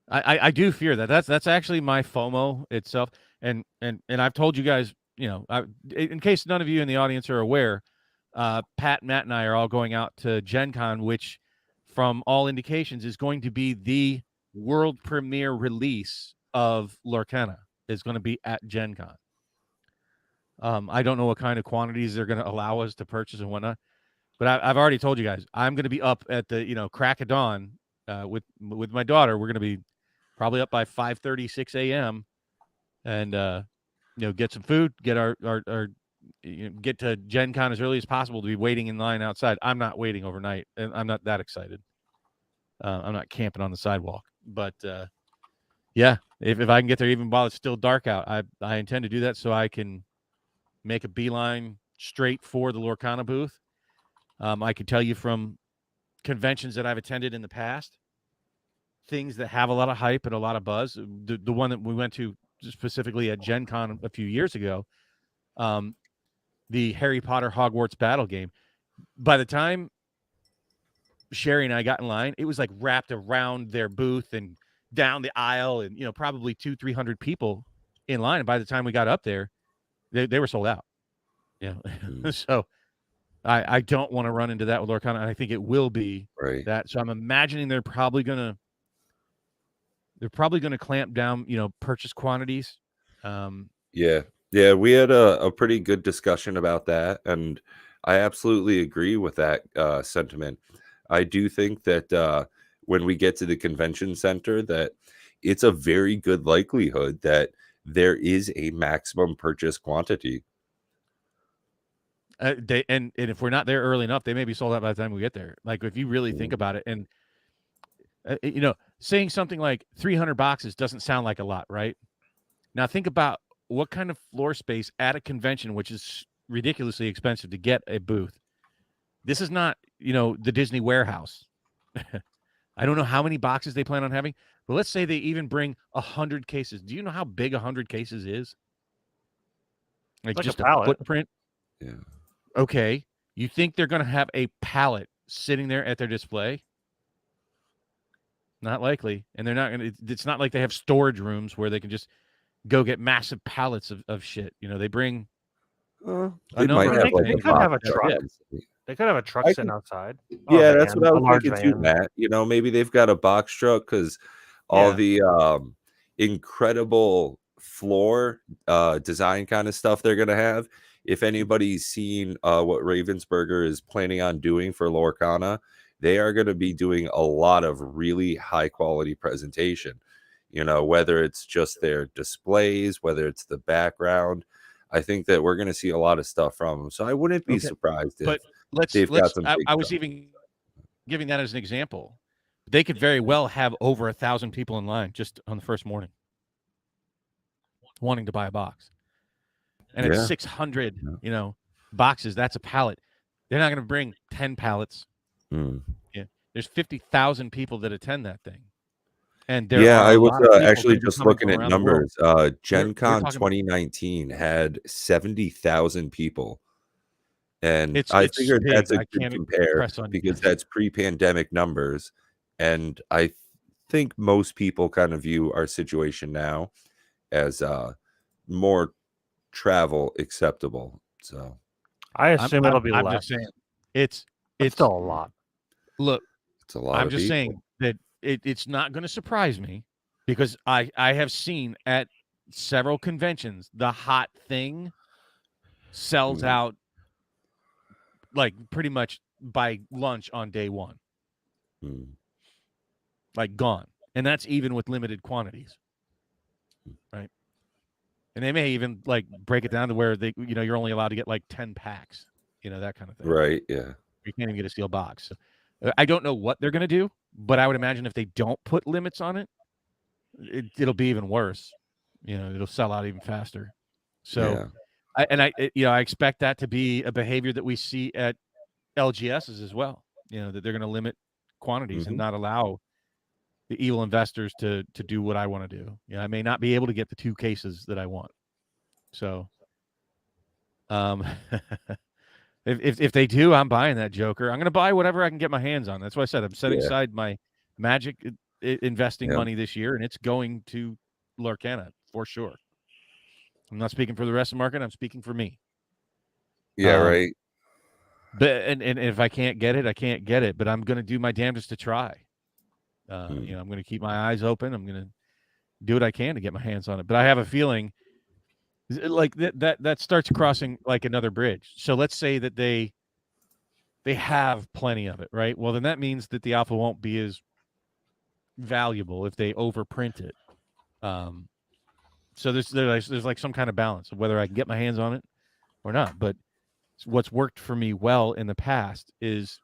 I do fear that. That's actually my FOMO itself. And I've told you guys, in case none of you in the audience are aware, Pat, Matt, and I are all going out to Gen Con, which from all indications is going to be the world premiere release of Lorcana. Is going to be at Gen Con. I don't know what kind of quantities they're going to allow us to purchase and whatnot, but I've already told you guys I'm going to be up at the crack of dawn with my daughter. We're going to be probably up by 5:30, 6 a.m. and get some food, get our get to Gen Con as early as possible to be waiting in line outside. I'm not waiting overnight, and I'm not that excited. I'm not camping on the sidewalk, but yeah, if I can get there even while it's still dark out, I intend to do that so I can make a beeline straight for the Lorcana booth. I can tell you from conventions that I've attended in the past, things that have a lot of hype and a lot of buzz. The one that we went to specifically at Gen Con a few years ago, the Harry Potter Hogwarts battle game. By the time Sherry and I got in line, it was like wrapped around their booth and down the aisle, and probably 200-300 people in line. And by the time we got up there, they were sold out. So I don't want to run into that with Lorcana, and I think it will be that. So I'm imagining they're probably gonna clamp down, purchase quantities. Yeah, we had a pretty good discussion about that, and I absolutely agree with that sentiment. I do think that when we get to the convention center, that it's a very good likelihood that there is a maximum purchase quantity. And if we're not there early enough, they may be sold out by the time we get there. Like, if you really think about it, and saying something like 300 boxes doesn't sound like a lot, right? Now think about what kind of floor space at a convention, which is ridiculously expensive to get a booth. This is not, the Disney warehouse. I don't know how many boxes they plan on having, but let's say they even bring 100 cases. Do you know how big 100 cases is? Like just a footprint? Yeah. Okay. You think they're going to have a pallet sitting there at their display? Not likely. And they're not going to, it's not like they have storage rooms where they can just go get massive pallets of shit. They bring they might have they could have a truck. They could have a truck sitting outside. Yeah, that's what I was thinking too, Matt. Maybe they've got a box truck because all the incredible floor design kind of stuff they're gonna have. If anybody's seen what Ravensburger is planning on doing for Lorcana, they are going to be doing a lot of really high quality presentation. Whether it's just their displays, whether it's the background. I think that we're going to see a lot of stuff from them. So I wouldn't be surprised if they've got some. I was even giving that as an example. They could very well have over 1,000 people in line just on the first morning wanting to buy a box. And it's 600, boxes. That's a pallet. They're not going to bring 10 pallets. Yeah, there's 50,000 people that attend that thing. And I was actually just looking at numbers. Gen Con 2019 had 70,000 people. And I figured that's a good compare because that's pre-pandemic numbers. And I think most people kind of view our situation now as more travel acceptable. So I assume it'll be less. I'm just saying it's still a lot. Look, it's a lot. I'm just saying that it's not going to surprise me because I have seen at several conventions the hot thing sells out like pretty much by lunch on day one. Like gone. And that's even with limited quantities. Right. And they may even like break it down to where they, you're only allowed to get like 10 packs, that kind of thing. Right. Yeah. You can't even get a steel box. So, I don't know what they're going to do, but I would imagine if they don't put limits on it, it'll be even worse. It'll sell out even faster. So, I expect that to be a behavior that we see at LGSs as well. That they're going to limit quantities and not allow the evil investors to do what I want to do. I may not be able to get the 2 cases that I want. So, if they do, I'm buying that Joker. I'm going to buy whatever I can get my hands on. That's what I said. I'm setting aside my Magic investing money this year, and it's going to Lorcana for sure. I'm not speaking for the rest of the market. I'm speaking for me. Yeah, right. But and if I can't get it, I can't get it. But I'm going to do my damnedest to try. I'm going to keep my eyes open. I'm going to do what I can to get my hands on it. But I have a feeling like that starts crossing like another bridge. So let's say that they have plenty of it, right? Well, then that means that the alpha won't be as valuable if they overprint it. So there's like some kind of balance of whether I can get my hands on it or not. But what's worked for me well in the past is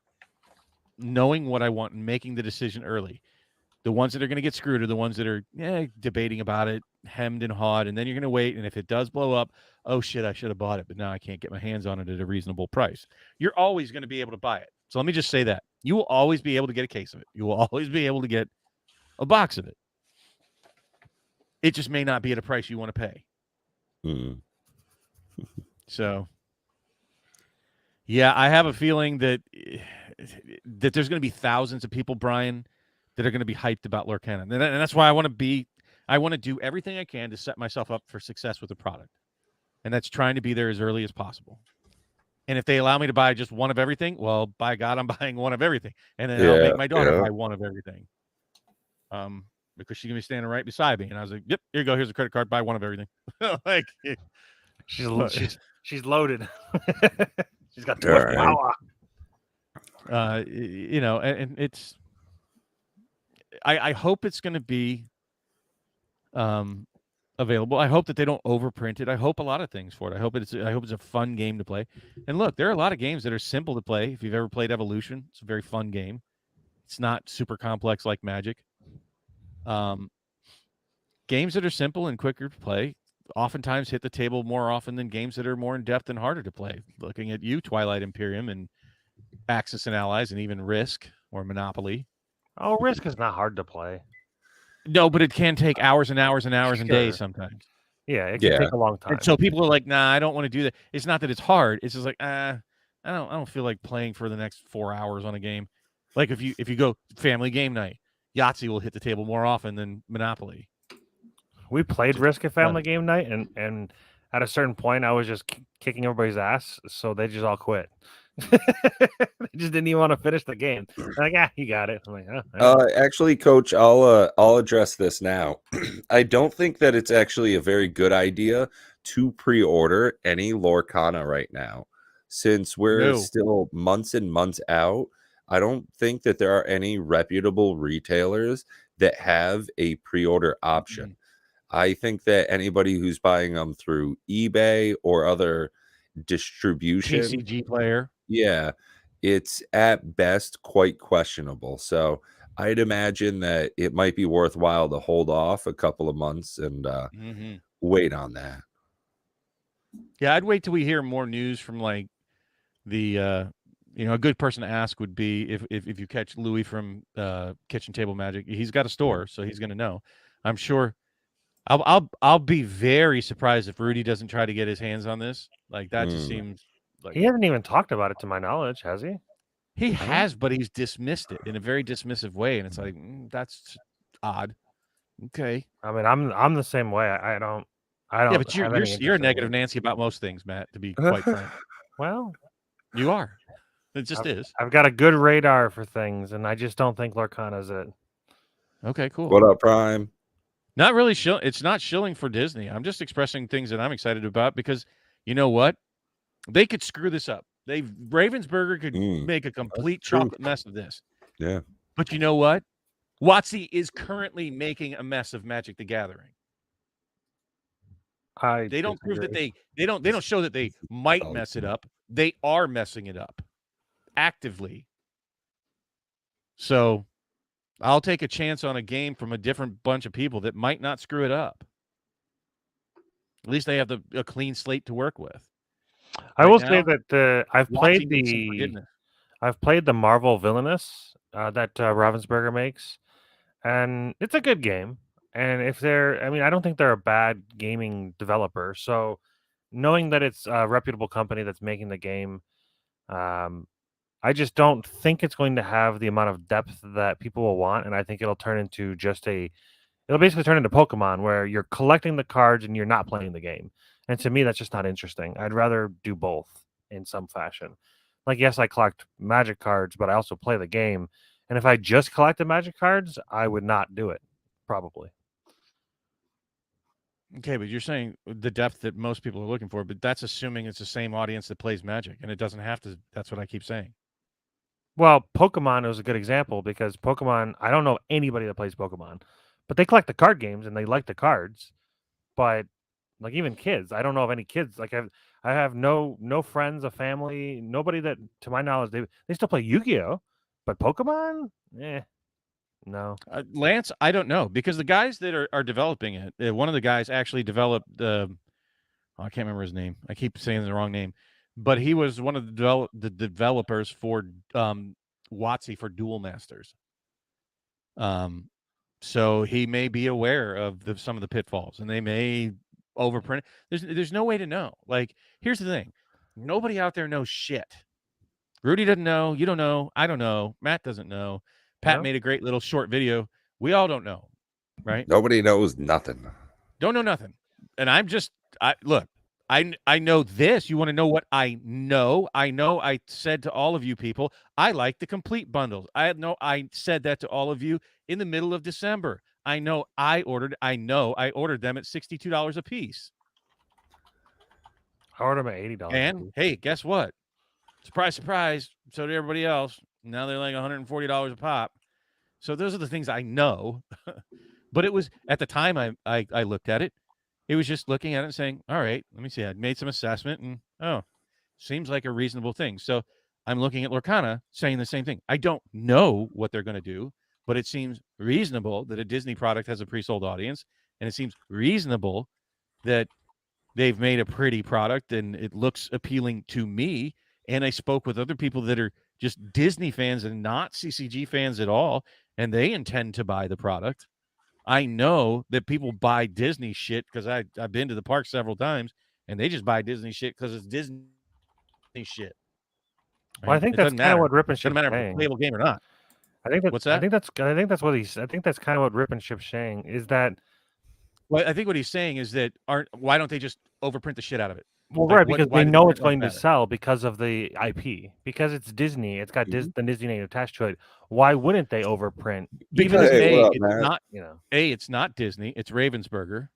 knowing what I want and making the decision early. The ones that are going to get screwed are the ones that are debating about it, hemmed and hawed, and then you're going to wait. And if it does blow up, oh shit, I should have bought it, but now I can't get my hands on it at a reasonable price. You're always going to be able to buy it. So let me just say that. You will always be able to get a case of it. You will always be able to get a box of it. It just may not be at a price you want to pay. So, yeah, I have a feeling that there's going to be thousands of people, Brian, that are going to be hyped about Lorcana. And that's why I want to do everything I can to set myself up for success with the product. And that's trying to be there as early as possible. And if they allow me to buy just one of everything, well, by God, I'm buying one of everything. And then I'll make my daughter buy one of everything. Because she's going to be standing right beside me. And I was like, yep, here you go. Here's a credit card. Buy one of everything. Like, she's loaded. She's got too much power. And it's, I hope it's going to be available. I hope that they don't overprint it. I hope a lot of things for it. I hope it's a fun game to play. And look, there are a lot of games that are simple to play. If you've ever played Evolution, it's a very fun game. It's not super complex like Magic. Games that are simple and quicker to play oftentimes hit the table more often than games that are more in depth and harder to play. Looking at you, Twilight Imperium and Axis and Allies, and even Risk or Monopoly. Oh, Risk is not hard to play. No, but it can take hours and hours and hours and days sometimes. Yeah, it can take a long time. And so people are like, "Nah, I don't want to do that." It's not that it's hard. It's just like, I don't feel like playing for the next 4 hours on a game. Like if you go family game night, Yahtzee will hit the table more often than Monopoly. We played Risk at family game night, and at a certain point, I was just kicking everybody's ass, so they just all quit. They just didn't even want to finish the game. They're like, you got it. I'm like, actually, Coach, I'll address this now. I don't think that it's actually a very good idea to pre-order any Lorcana right now, since we're still months and months out. I don't think that there are any reputable retailers that have a pre-order option. I think that anybody who's buying them through eBay or other distribution, TCG Player, it's at best quite questionable. So I'd imagine that it might be worthwhile to hold off a couple of months and wait on that. Yeah, I'd wait till we hear more news from like the a good person to ask would be if you catch Louis from Kitchen Table Magic. He's got a store, so he's going to know. I'm sure. I'll be very surprised if Rudy doesn't try to get his hands on this. Like that just seems like he hasn't even talked about it to my knowledge, has he? He has, but he's dismissed it in a very dismissive way, and it's like that's odd. Okay. I mean, I'm the same way. I don't. Yeah, but you're a negative Nancy about most things, Matt. To be quite frank. Well, you are. It just is. I've got a good radar for things, and I just don't think Lorcana's it. Okay, cool. What up, Prime? Not really it's not shilling for Disney. I'm just expressing things that I'm excited about because you know what? They could screw this up. Ravensburger could make a complete chocolate mess of this. Yeah. But you know what? WotC is currently making a mess of Magic the Gathering. They don't prove that they don't show that they might mess it up. They are messing it up actively. So I'll take a chance on a game from a different bunch of people that might not screw it up. At least they have a clean slate to work with. I will say that I've played the Marvel Villainous that Ravensburger makes, and it's a good game. And I don't think they're a bad gaming developer. So knowing that it's a reputable company that's making the game, I just don't think it's going to have the amount of depth that people will want, and I think it'll basically turn into Pokemon, where you're collecting the cards and you're not playing the game. And to me, that's just not interesting. I'd rather do both in some fashion. Like, yes, I collect Magic cards, but I also play the game. And if I just collected Magic cards, I would not do it, probably. Okay, but you're saying the depth that most people are looking for, but that's assuming it's the same audience that plays Magic, and it doesn't have to. That's what I keep saying. Well, Pokemon is a good example because Pokemon, I don't know anybody that plays Pokemon, but they collect the card games and they like the cards. but like even kids, I don't know of any kids. Like I have no friends, a family, nobody that, to my knowledge, they still play Yu-Gi-Oh, but Pokemon, no. Lance, I don't know, because the guys that are developing it, one of the guys actually developed I can't remember his name. I keep saying the wrong name, but he was one of the developers for WotC for Duel Masters. So he may be aware of some of the pitfalls, and they may overprint. There's no way to know. Like, here's the thing: nobody out there knows shit. Rudy doesn't know. You don't know. I don't know. Matt doesn't know. Pat made a great little short video. We all don't know, right? Nobody knows nothing. Don't know nothing. And look, I know this. You want to know what I know? I said to all of you people, I like the complete bundles. I said that to all of you in the middle of December. I know I ordered them at $62 a piece. I ordered them at $80. And hey, guess what? Surprise, surprise. So did everybody else. Now they're like $140 a pop. So those are the things I know. But it was, at the time I looked at it, it was just looking at it and saying, all right, let me see. I made some assessment and, seems like a reasonable thing. So I'm looking at Lorcana saying the same thing. I don't know what they're going to do, but it seems reasonable that a Disney product has a pre-sold audience. And it seems reasonable that they've made a pretty product and it looks appealing to me. And I spoke with other people that are just Disney fans and not CCG fans at all, and they intend to buy the product. I know that people buy Disney shit because I've been to the park several times, and they just buy Disney shit because it's Disney shit. Right? Well, I think that's kind of what Rip and Ship's saying. Doesn't matter if it's a playable game or not. I think what's that? I think that's kind of what Rip and Ship's saying is that. Well, I think what he's saying is that why don't they just overprint the shit out of it? Well, like, right, because they know it's going to sell because of the IP. Because it's Disney, it's got the Disney name attached to it. Why wouldn't they overprint? Because it's not Disney, it's Ravensburger.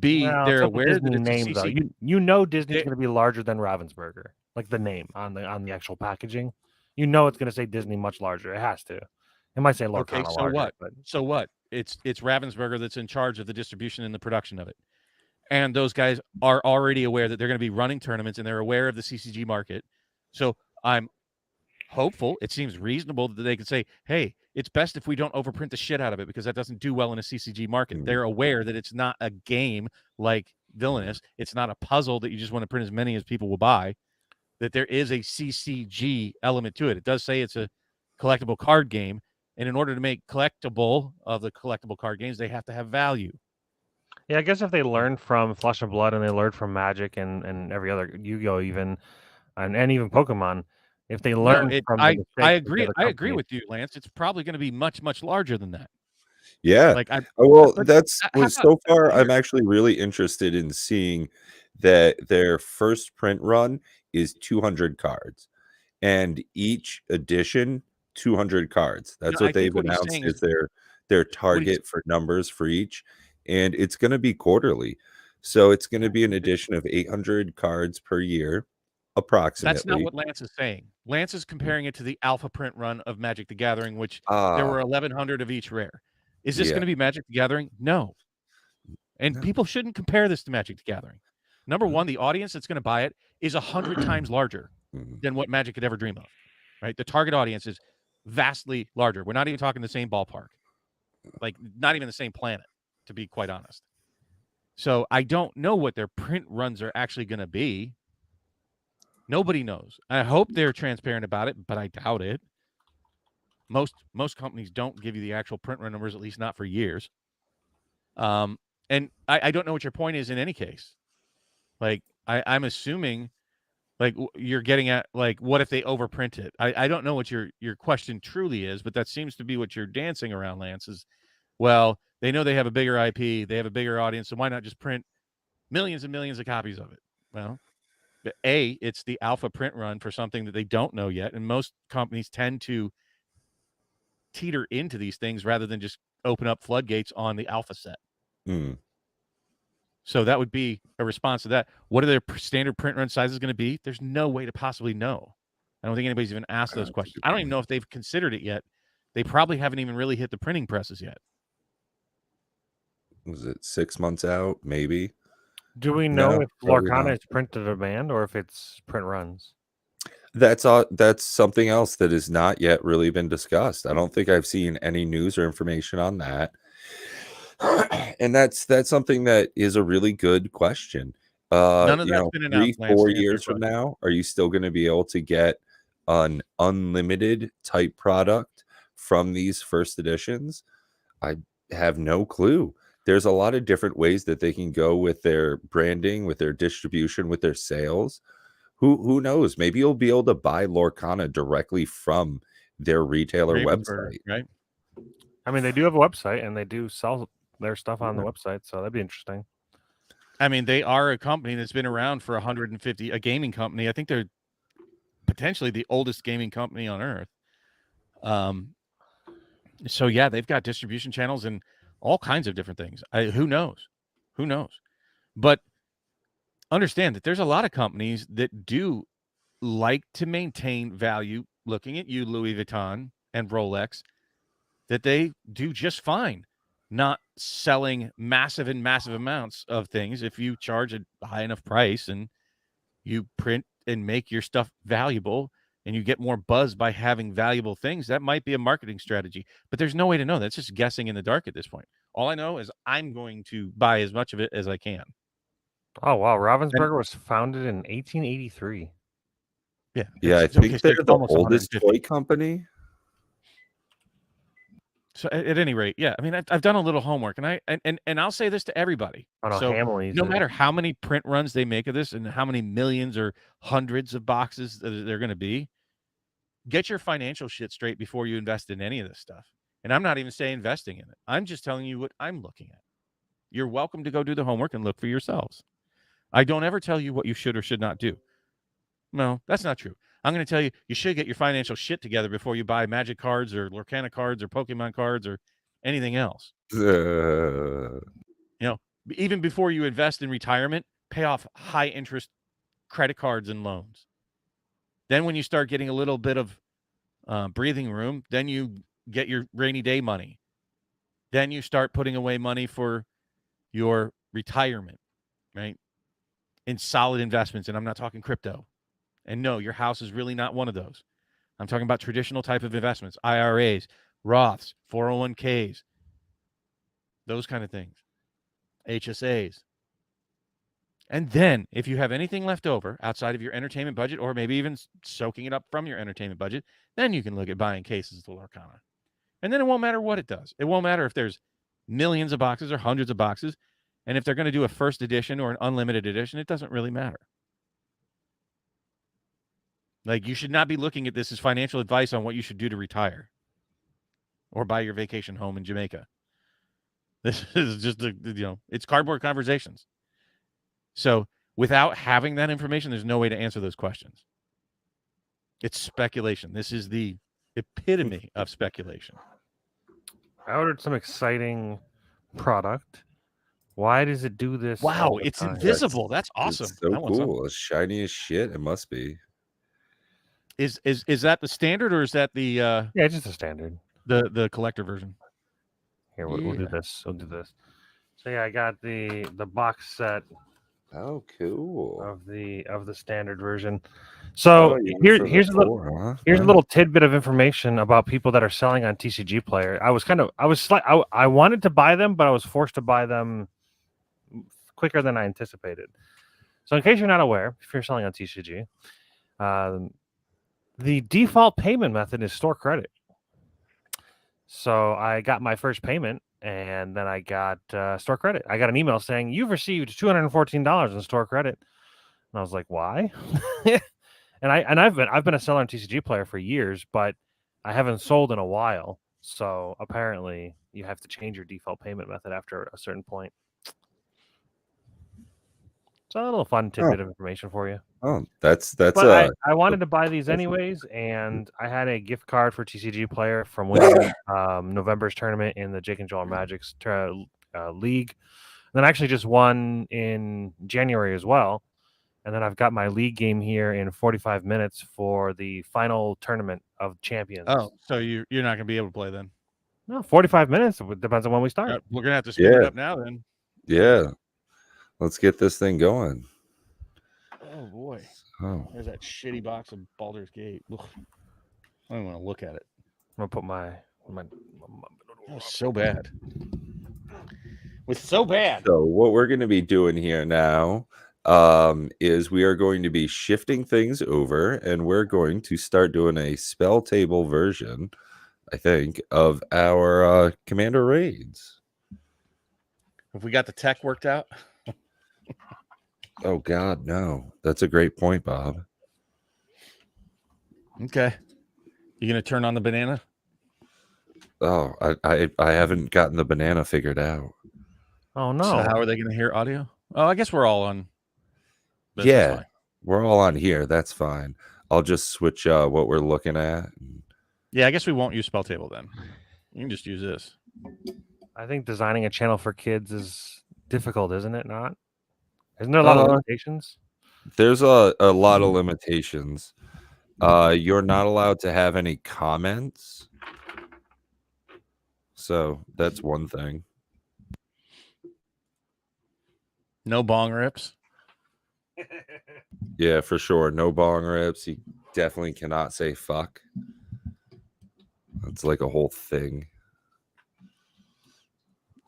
B, they're aware that it's name, though. You know Disney's going to be larger than Ravensburger, like the name on the actual packaging. You know it's going to say Disney much larger. It has to. It might say Lorcana so larger. What? But... So what? It's Ravensburger that's in charge of the distribution and the production of it. And those guys are already aware that they're going to be running tournaments, and they're aware of the CCG market. So I'm hopeful. It seems reasonable that they could say, hey, it's best if we don't overprint the shit out of it because that doesn't do well in a CCG market. They're aware that it's not a game like Villainous. It's not a puzzle that you just want to print as many as people will buy, that there is a CCG element to it. It does say it's a collectible card game. And in order to make collectible of the collectible card games, they have to have value. Yeah, I guess if they learn from Flesh and Blood and they learn from Magic and every other Yu-Gi-Oh even and even Pokemon, if they learn from I agree with you, Lance. It's probably going to be much, much larger than that. Yeah. So far I'm actually really interested in seeing that their first print run is 200 cards. And each edition 200 cards. That's what they've announced is their target for numbers for each. And it's going to be quarterly. So it's going to be an addition of 800 cards per year, approximately. That's not what Lance is saying. Lance is comparing it to the alpha print run of Magic the Gathering, which there were 1,100 of each rare. Is this going to be Magic the Gathering? No. And people shouldn't compare this to Magic the Gathering. Number one, the audience that's going to buy it is 100 times larger than what Magic could ever dream of. Right? The target audience is vastly larger. We're not even talking the same ballpark. Like, not even the same planet, to be quite honest. So I don't know what their print runs are actually going to be. Nobody knows. I hope they're transparent about it, but I doubt it. Most companies don't give you the actual print run numbers, at least not for years. And I don't know what your point is in any case. Like, I'm assuming, like, you're getting at, like, what if they overprint it? I don't know what your question truly is, but that seems to be what you're dancing around, Lance, is, well, they know they have a bigger IP, they have a bigger audience, so why not just print millions and millions of copies of it? Well, it's the alpha print run for something that they don't know yet, and most companies tend to teeter into these things rather than just open up floodgates on the alpha set. So that would be a response to that. What are their standard print run sizes going to be? There's no way to possibly know. I don't think anybody's even asked those questions. I don't even know if they've considered it yet. They probably haven't even really hit the printing presses yet. Was it 6 months out? Maybe. Do we know No, if probably Lorcana not. is print to demand or if it's print runs? That's something else that has not yet really been discussed. I don't think I've seen any news or information on that. And that's something that is a really good question. None of You that's know, been announced, Lance, 3-4 to answer your years from question. now, are you still going to be able to get an unlimited type product from these first editions? I have no clue. There's a lot of different ways that they can go with their branding, with their distribution, with their sales. Who knows? Maybe you'll be able to buy Lorcana directly from their retailer Ravensburger, website. right? I mean, they do have a website and they do sell their stuff on the website, so that'd be interesting. I mean, they are a company that's been around for 150, a gaming company. I think they're potentially the oldest gaming company on earth. So yeah, they've got distribution channels and all kinds of different things. Who knows? Who knows? But understand that there's a lot of companies that do like to maintain value. Looking at you, Louis Vuitton and Rolex, that they do just fine not selling massive amounts of things if you charge a high enough price and you print and make your stuff valuable and you get more buzz by having valuable things. That might be a marketing strategy, but there's no way to know. That's just guessing in the dark at this point. All I know is I'm going to buy as much of it as I can. Oh wow, Ravensburger was founded in 1883. Yeah, I think they're the oldest toy company. So at any rate, yeah, I mean, I've done a little homework, and I'll say this to everybody. So no matter how many print runs they make of this and how many millions or hundreds of boxes that they're going to be, get your financial shit straight before you invest in any of this stuff. And I'm not even saying investing in it. I'm just telling you what I'm looking at. You're welcome to go do the homework and look for yourselves. I don't ever tell you what you should or should not do. No, that's not true. I'm going to tell you, you should get your financial shit together before you buy Magic cards or Lorcana cards or Pokemon cards or anything else. You know, even before you invest in retirement, pay off high interest credit cards and loans. Then when you start getting a little bit of breathing room, then you get your rainy day money. Then you start putting away money for your retirement, right? In solid investments. And I'm not talking crypto. And no, your house is really not one of those. I'm talking about traditional type of investments, IRAs, Roths, 401ks, those kind of things, HSAs. And then if you have anything left over outside of your entertainment budget, or maybe even soaking it up from your entertainment budget, then you can look at buying cases of the Lorcana. And then it won't matter what it does. It won't matter if there's millions of boxes or hundreds of boxes. And if they're going to do a first edition or an unlimited edition, it doesn't really matter. Like, you should not be looking at this as financial advice on what you should do to retire or buy your vacation home in Jamaica. This is just, it's cardboard conversations. So without having that information, there's no way to answer those questions. It's speculation. This is the epitome of speculation. I ordered some exciting product. Why does it do this? Wow, it's invisible. That's awesome. It's so cool. It's shiny as shit. It must be. Is that the standard, or is that the yeah, just the standard, the collector version? Here, we'll do this. We'll do this. So yeah, I got the box set. Oh, cool. Of the standard version. So here's a little tidbit of information about people that are selling on TCG Player. I wanted to buy them, but I was forced to buy them quicker than I anticipated. So in case you're not aware, if you're selling on TCG, the default payment method is store credit. So I got my first payment, and then I got store credit. I got an email saying you've received $214 in store credit, and I was like, "Why?" and I've been a seller on TCG Player for years, but I haven't sold in a while. So apparently, you have to change your default payment method after a certain point. So a little fun tidbit of information for you. Oh, that's. But I wanted to buy these anyways, and I had a gift card for TCG Player from winning November's tournament in the Jake and Joel Magic's league. And then I actually just won in January as well. And then I've got my league game here in 45 minutes for the final tournament of champions. Oh, so you're not going to be able to play then? No, 45 minutes. It depends on when we start. We're going to have to speed it up now then. Yeah. let's get this thing going. Oh boy. Oh, There's that shitty box of Baldur's Gate. Ugh. I don't want to look at it. I'm gonna put my That was so bad. Was so bad. so what we're going to be doing here now is we are going to be shifting things over, and we're going to start doing a spell table version, I think, of our commander raids. Have we got the tech worked out? Oh God, no! That's a great point, Bob. Okay. You gonna turn on the banana? Oh, I haven't gotten the banana figured out. Oh no! So how are they gonna hear audio? Oh, I guess we're all on. This Yeah, is fine. we're all on here. That's fine. I'll just switch what we're looking at. Yeah, I guess we won't use spell table then. You can just use this. I think designing a channel for kids is difficult, isn't it? Not? Isn't there a lot of limitations? There's a lot of limitations. You're not allowed to have any comments. So that's one thing. No bong rips. Yeah, for sure. No bong rips. You definitely cannot say fuck. That's like a whole thing.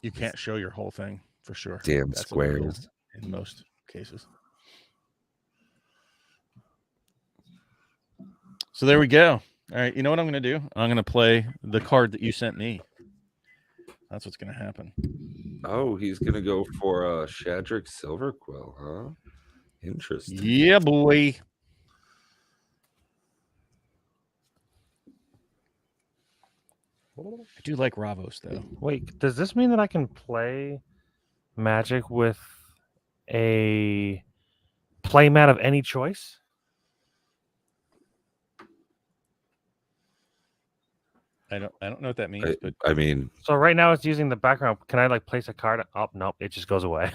You can't show your whole thing for sure. Damn That's illegal squares. in most cases. So there we go. All right, you know what I'm going to do? I'm going to play the card that you sent me. That's what's going to happen. Oh, he's going to go for Shadrick Silverquill, huh? Interesting. Yeah, boy. I do like Ravos, though. Wait, does this mean that I can play Magic with a playmat of any choice? I don't know what that means, but I mean, So right now it's using the background. Can I like place a card? Oh nope, it just goes away.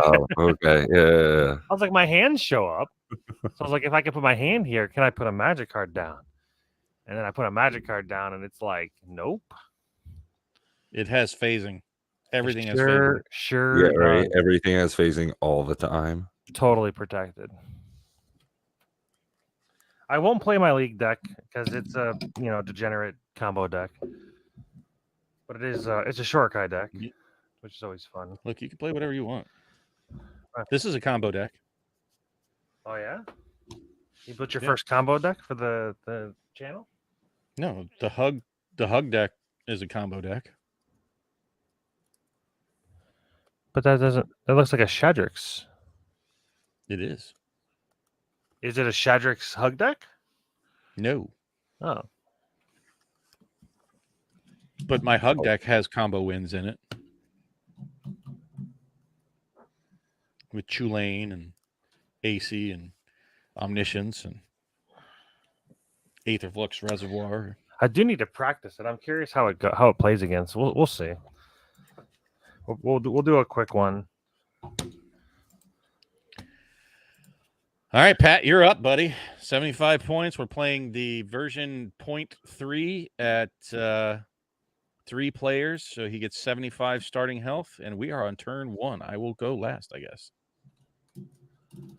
oh, okay. Yeah. I was like, my hands show up. So I was like, if I can put my hand here, can I put a Magic card down? And then I put a Magic card down, and it's like, nope. it has phasing. Everything has phasing. Sure, sure. Yeah, right. does. Everything is phasing all the time. Totally protected. I won't play my league deck because it's a degenerate combo deck. But it is it's a Shorkai deck, which is always fun. Look, you can play whatever you want. This is a combo deck. Oh yeah? You built your first combo deck for the channel? No, the hug deck is a combo deck. But that looks like a Shadrix. It is. Is it a Shadrix hug deck? No. Oh. But my hug deck has combo wins in it. With Tulane and AC and Omniscience and Aetherflux Reservoir. I do need to practice it. I'm curious how it plays against. We'll see. We'll do a quick one. All right, Pat, you're up, buddy. 75 points. We're playing the version 0.3 at 3 players, so he gets 75 starting health, and we are on turn 1. I will go last, I guess.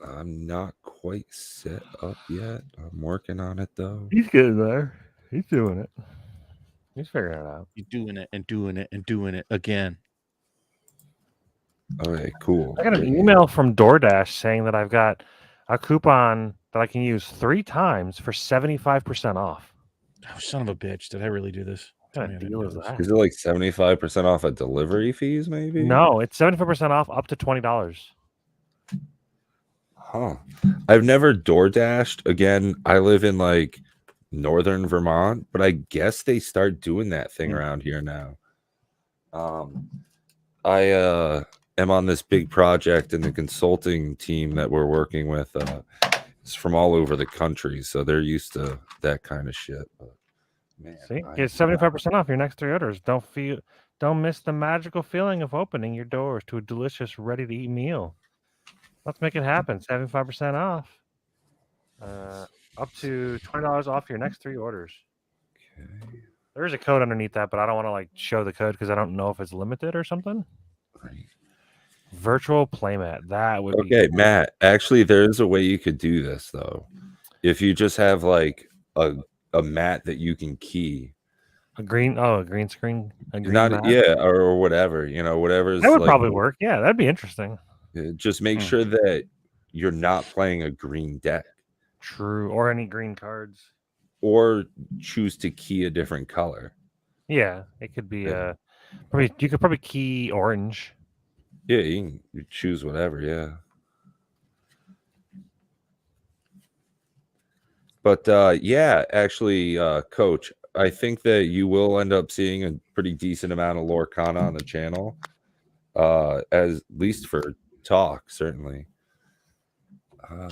I'm not quite set up yet. I'm working on it, though. He's getting there. He's doing it. He's figuring it out. He's doing it and doing it and doing it again. Okay, cool. I got an email from DoorDash saying that I've got a coupon that I can use 3 times for 75% off. Oh, son of a bitch. Did I really do this? What kind of deal is that? Is it like 75% off of delivery fees, maybe? No, it's 75% off up to $20. Huh. I've never DoorDashed. Again, I live in like northern Vermont, but I guess they start doing that thing around here now. I am on this big project, and the consulting team that we're working with is from all over the country, so they're used to that kind of shit. But man, See, get 75% off your next 3 orders. Don't miss the magical feeling of opening your doors to a delicious, ready-to-eat meal. Let's make it happen. 75% off. Up to $20 off your next 3 orders. Okay. There is a code underneath that, but I don't want to like show the code because I don't know if it's limited or something. Right. Virtual playmat. That would be Okay, Matt. Actually, there is a way you could do this though. If you just have like a mat that you can key. a green screen. A green Not mat. yeah, or whatever, whatever's That would like probably work. Yeah, that'd be interesting. just make sure that you're not playing a green deck. True. Or any green cards. Or choose to key a different color. Yeah, it could be Yeah. probably you could probably key orange. Yeah, you choose whatever, yeah. But yeah, actually, Coach, I think that you will end up seeing a pretty decent amount of Lorcana on the channel. As least for talk, certainly.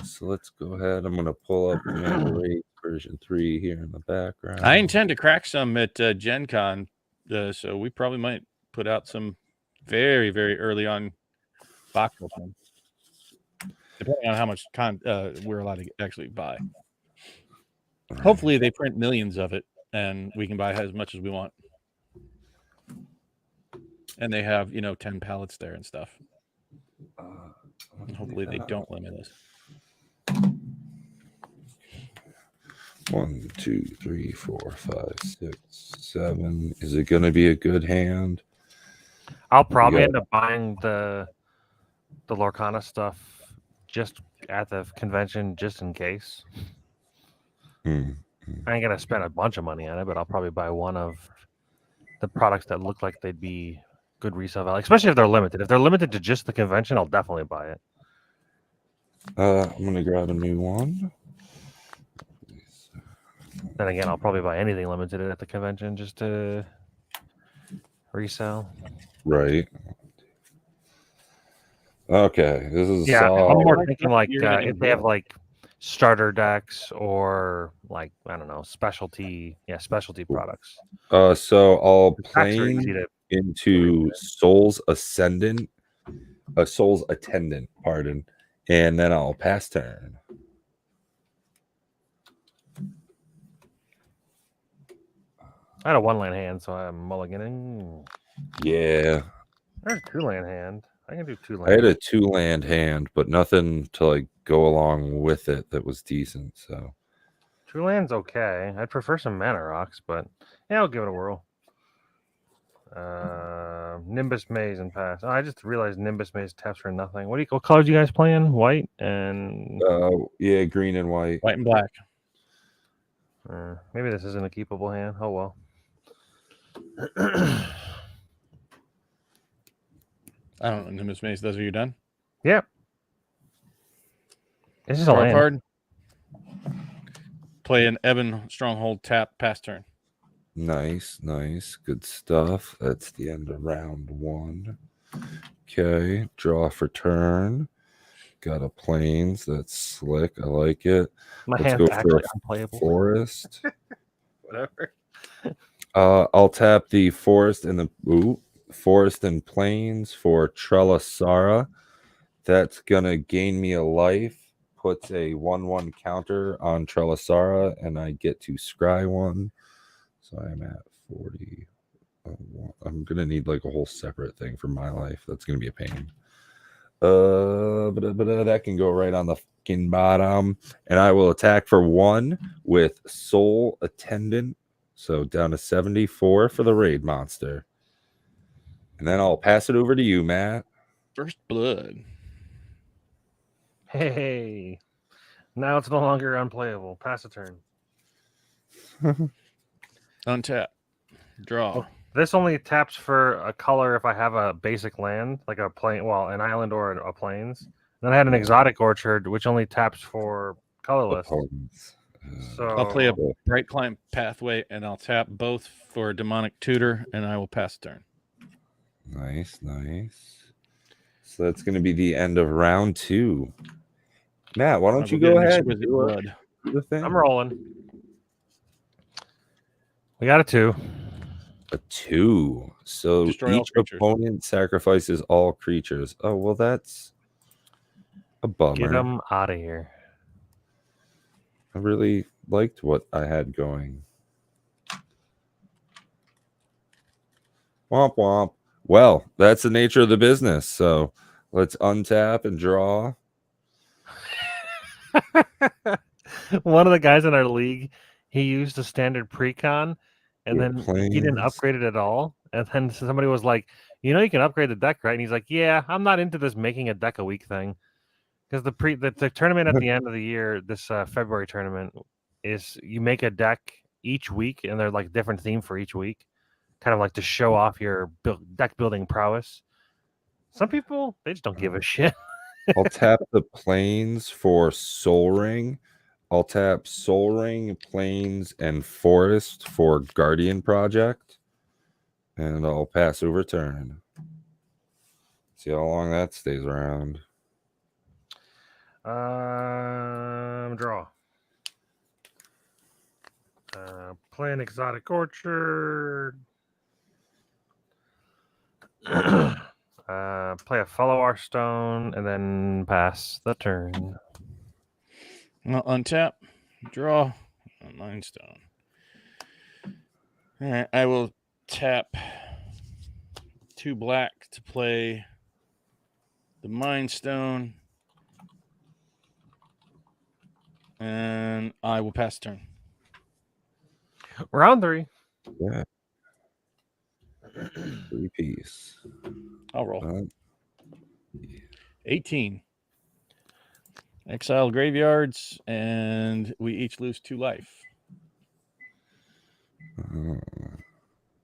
So let's go ahead. I'm gonna pull up Commander 8 version 3 here in the background. I intend to crack some at Gen Con, so we probably might put out some very, very early on box opening, depending on how much we're allowed to actually buy. Hopefully, they print millions of it, and we can buy as much as we want. And they have 10 pallets there and stuff. And hopefully, they don't limit us. 1, 2, 3, 4, 5, 6, 7. Is it going to be a good hand? I'll probably end up buying the Lorcana stuff just at the convention, just in case. I ain't gonna spend a bunch of money on it, but I'll probably buy one of the products that look like they'd be good resale value, especially if they're limited. If they're limited to just the convention, I'll definitely buy it. I'm gonna grab a new one. Then again, I'll probably buy anything limited at the convention just to resell. Right. Okay, this is I'm more thinking like You're gonna if they have like starter decks or like I don't know specialty products. So I'll The packs are plane easy to into Soul's Attendant, pardon, and then I'll pass turn. I had a 1-land hand, so I'm mulliganing. Yeah, There's a 2-land hand. I can do 2 I had lands. a 2-land hand, but nothing to like go along with it that was decent. So 2 lands, okay. I'd prefer some mana rocks, but yeah, I'll give it a whirl. Nimbus Maze and pass. Oh, I just realized Nimbus Maze taps for nothing. What colors you guys playing? White and yeah, green and white. White and black. Maybe this isn't a keepable hand. Oh well. I don't know. Nimbus Maze, those are you done? Yep. This is a Draw a land. card. Play an Ebon Stronghold, tap, pass turn. Nice, good stuff. That's the end of round 1. Okay, draw for turn. Got a plains. That's slick. I like it. My Let's hand's go for actually a unplayable. forest. Whatever. I'll tap the forest and plains for Trelasara. That's gonna gain me a life. Puts a 1/1 counter on Trelasara, and I get to scry 1. So I'm at 40. I'm gonna need like a whole separate thing for my life. That's gonna be a pain. But that can go right on the fucking bottom, and I will attack for 1 with Soul Attendant. So down to 74 for the raid monster, and then I'll pass it over to you, Matt. First blood. Hey, now it's no longer unplayable. Pass a turn. Untap. Draw. This only taps for a color if I have a basic land, like a an island or a plains. Then I had an exotic orchard, which only taps for colorless. So I'll play a Bright Climb Pathway, and I'll tap both for Demonic Tutor, and I will pass turn. Nice. So that's going to be the end of round 2. Matt, why don't you go ahead? Blood. I'm rolling. We got a 2. A 2. So Destroy all each creatures. opponent sacrifices all creatures. Oh, well, that's a bummer. Get them out of here. I really liked what I had going. Womp womp. Well, that's the nature of the business. So Let's untap and draw. One of the guys in our league, he used a standard precon, and then he didn't Plains. upgrade it at all. And then somebody was like, "You know, you can upgrade the deck, right?" And he's like, "Yeah, I'm not into this making a deck a week thing, because the tournament at the end of the year, this February tournament, is you make a deck each week, and they're like different theme for each week, kind of like to show off your deck building prowess. Some people, they just don't give a shit." I'll tap the Plains for Soul Ring. I'll tap Soul Ring, Plains, and Forest for Guardian Project. And I'll pass over turn. See how long that stays around. Draw. Play an Exotic Orchard. Play a Follow Our Stone, and then pass the turn. I'll untap, draw, a Mind Stone. All right, I will tap 2 black to play the Mind Stone, and I will pass the turn. Round 3. Yeah. 3-piece. I'll roll. 18. Exile graveyards, and we each lose 2 life.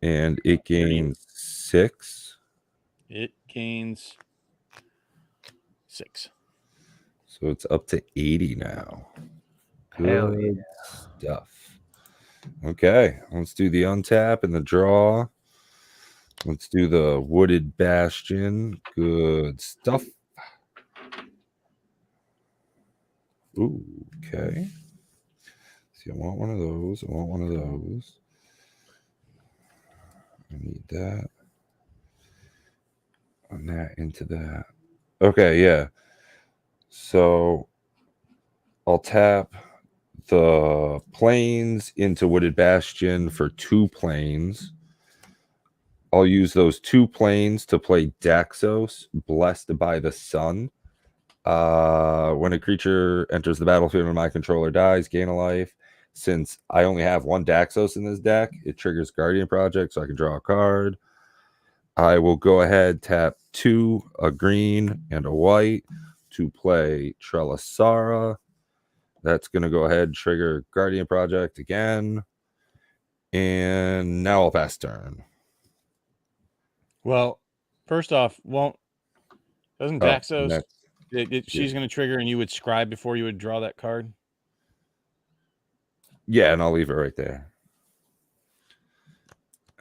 And it gains 6. It gains 6. So it's up to 80 now. Hell Good stuff. Okay, let's do the untap and the draw. Let's do the Wooded Bastion. Good stuff. Ooh, okay. See, I want one of those. I want one of those. I need that. And that into that. Okay, yeah. So I'll tap the Plains into Wooded Bastion for 2 plains. I'll use those 2 plains to play Daxos, Blessed by the Sun. When a creature enters the battlefield and my controller dies, gain a life. Since I only have 1 Daxos in this deck, it triggers Guardian Project, so I can draw a card. I will go ahead, tap 2, a green and a white, to play Trelasara. That's going to go ahead and trigger Guardian Project again. And now I'll pass turn. Well, first off, doesn't Daxos, she's going to trigger and you would scribe before you would draw that card? Yeah, and I'll leave it right there.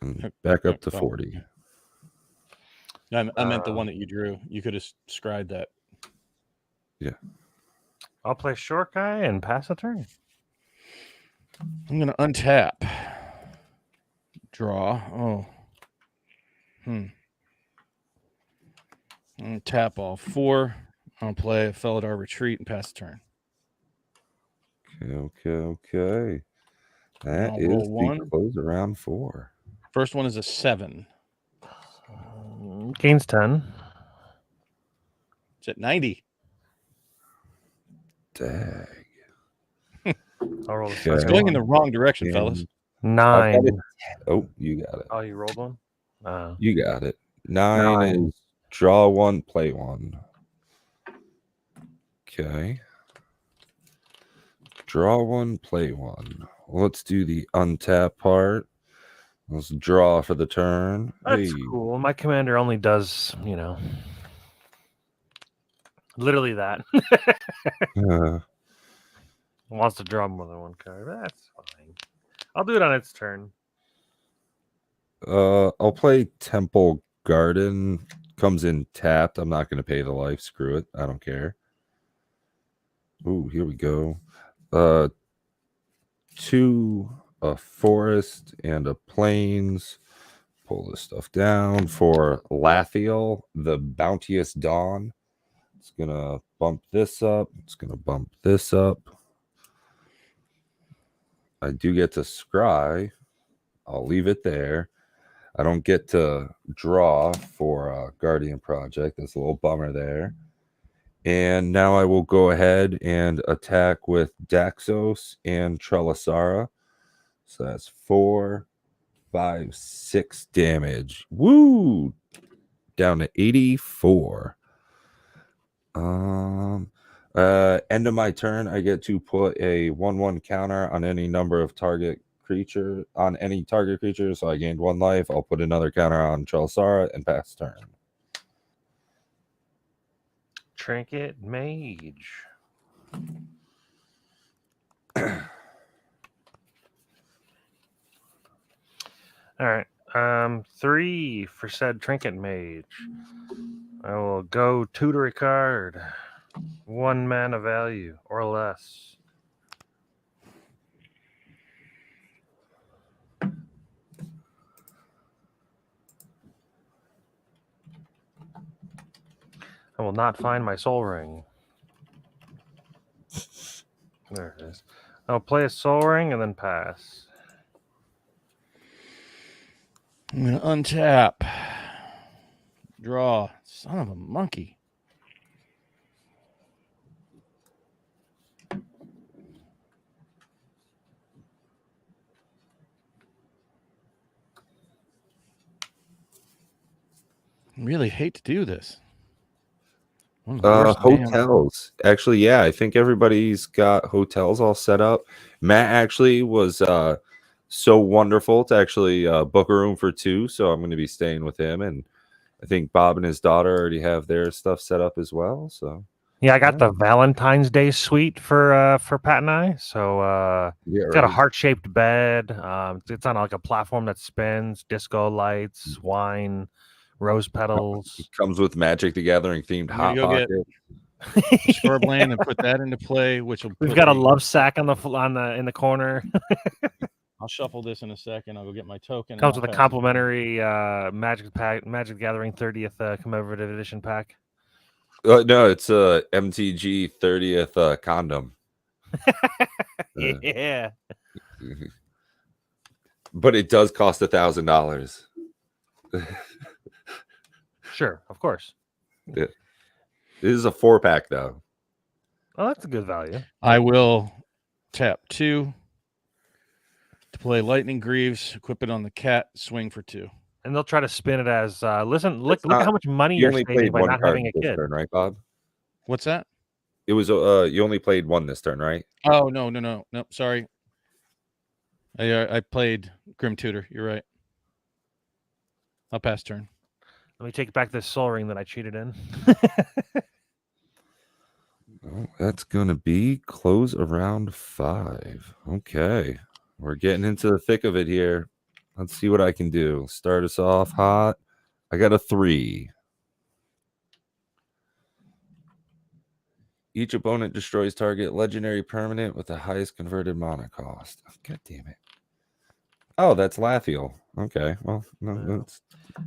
And back up to 40. I meant the one that you drew. You could have scribed that. Yeah. I'll play short guy and pass a turn. I'm going to untap. Draw. Oh. I'll tap all 4. I'll play a Felidar Retreat and pass the turn. Okay. That is the close of round 4. First one is a 7. Gains 10. It's at 90. Dang. I'll roll the Okay. It's second going one. in the wrong direction, fellas. 9. Oh, you got it. Oh, you rolled one? You got it. 9 is draw 1, play 1. Okay. Draw 1, play 1. Let's do the untap part. Let's draw for the turn. That's cool. My commander only does, literally that. Wants to draw more than 1 card. That's fine. I'll do it on its turn. I'll play Temple Garden. Comes in tapped. I'm not going to pay the life. Screw it. I don't care. Ooh, here we go. 2, a forest, and a plains. Pull this stuff down for Lathiel, the Bounteous Dawn. It's going to bump this up. It's going to bump this up. I do get to scry. I'll leave it there. I don't get to draw for Guardian Project. That's a little bummer there. And now I will go ahead and attack with Daxos and Trelasara. So that's 4, 5, 6 damage. Woo! Down to 84. End of my turn, I get to put a 1/1 counter on any number of target creature on any target creature. So I gained 1 life. I'll put another counter on Trelasara and pass turn. Trinket Mage. All right. 3 for said Trinket Mage. I will go tutor a card. 1 mana value or less. I will not find my Soul Ring. There it is. I'll play a Soul Ring and then pass. I'm going to untap. Draw. Son of a monkey. I really hate to do this. One of the worst damn- Hotels. Actually, yeah, I think everybody's got hotels all set up. Matt actually was so wonderful to actually book a room for 2, so I'm going to be staying with him, and I think Bob and his daughter already have their stuff set up as well. So Yeah, I got the Valentine's Day suite for Pat and I. So yeah, it's got a heart-shaped bed. It's on like a platform that spins, disco lights, wine, rose petals. Comes with Magic the Gathering themed I'm hot gonna go pocket. Scorbland and put that into play, which will We've got a love sack on the in the corner. I'll shuffle this in a second. I'll go get my token. Comes with a complimentary Magic Gathering 30th commemorative edition pack. No, it's a MTG 30th condom. Yeah. But it does cost $1,000. Sure, of course. Yeah. This is a 4-pack though. Oh, that's a good value. I will tap 2 to play Lightning Greaves, equip it on the cat, swing for 2. And they'll try to spin it as look at how much money you're saving by not having a kid. Turn, right, Bob? What's that? It was you only played 1 this turn, right? Oh no, sorry. I played Grim Tutor. You're right. I'll pass turn. Let me take back this Soul Ring that I cheated in. Oh, that's gonna be close around 5. Okay, we're getting into the thick of it here. Let's see what I can do. Start us off hot. I got a 3. Each opponent destroys target legendary permanent with the highest converted mana cost. God damn it. Oh, that's Lathiel. Okay, well, no, that's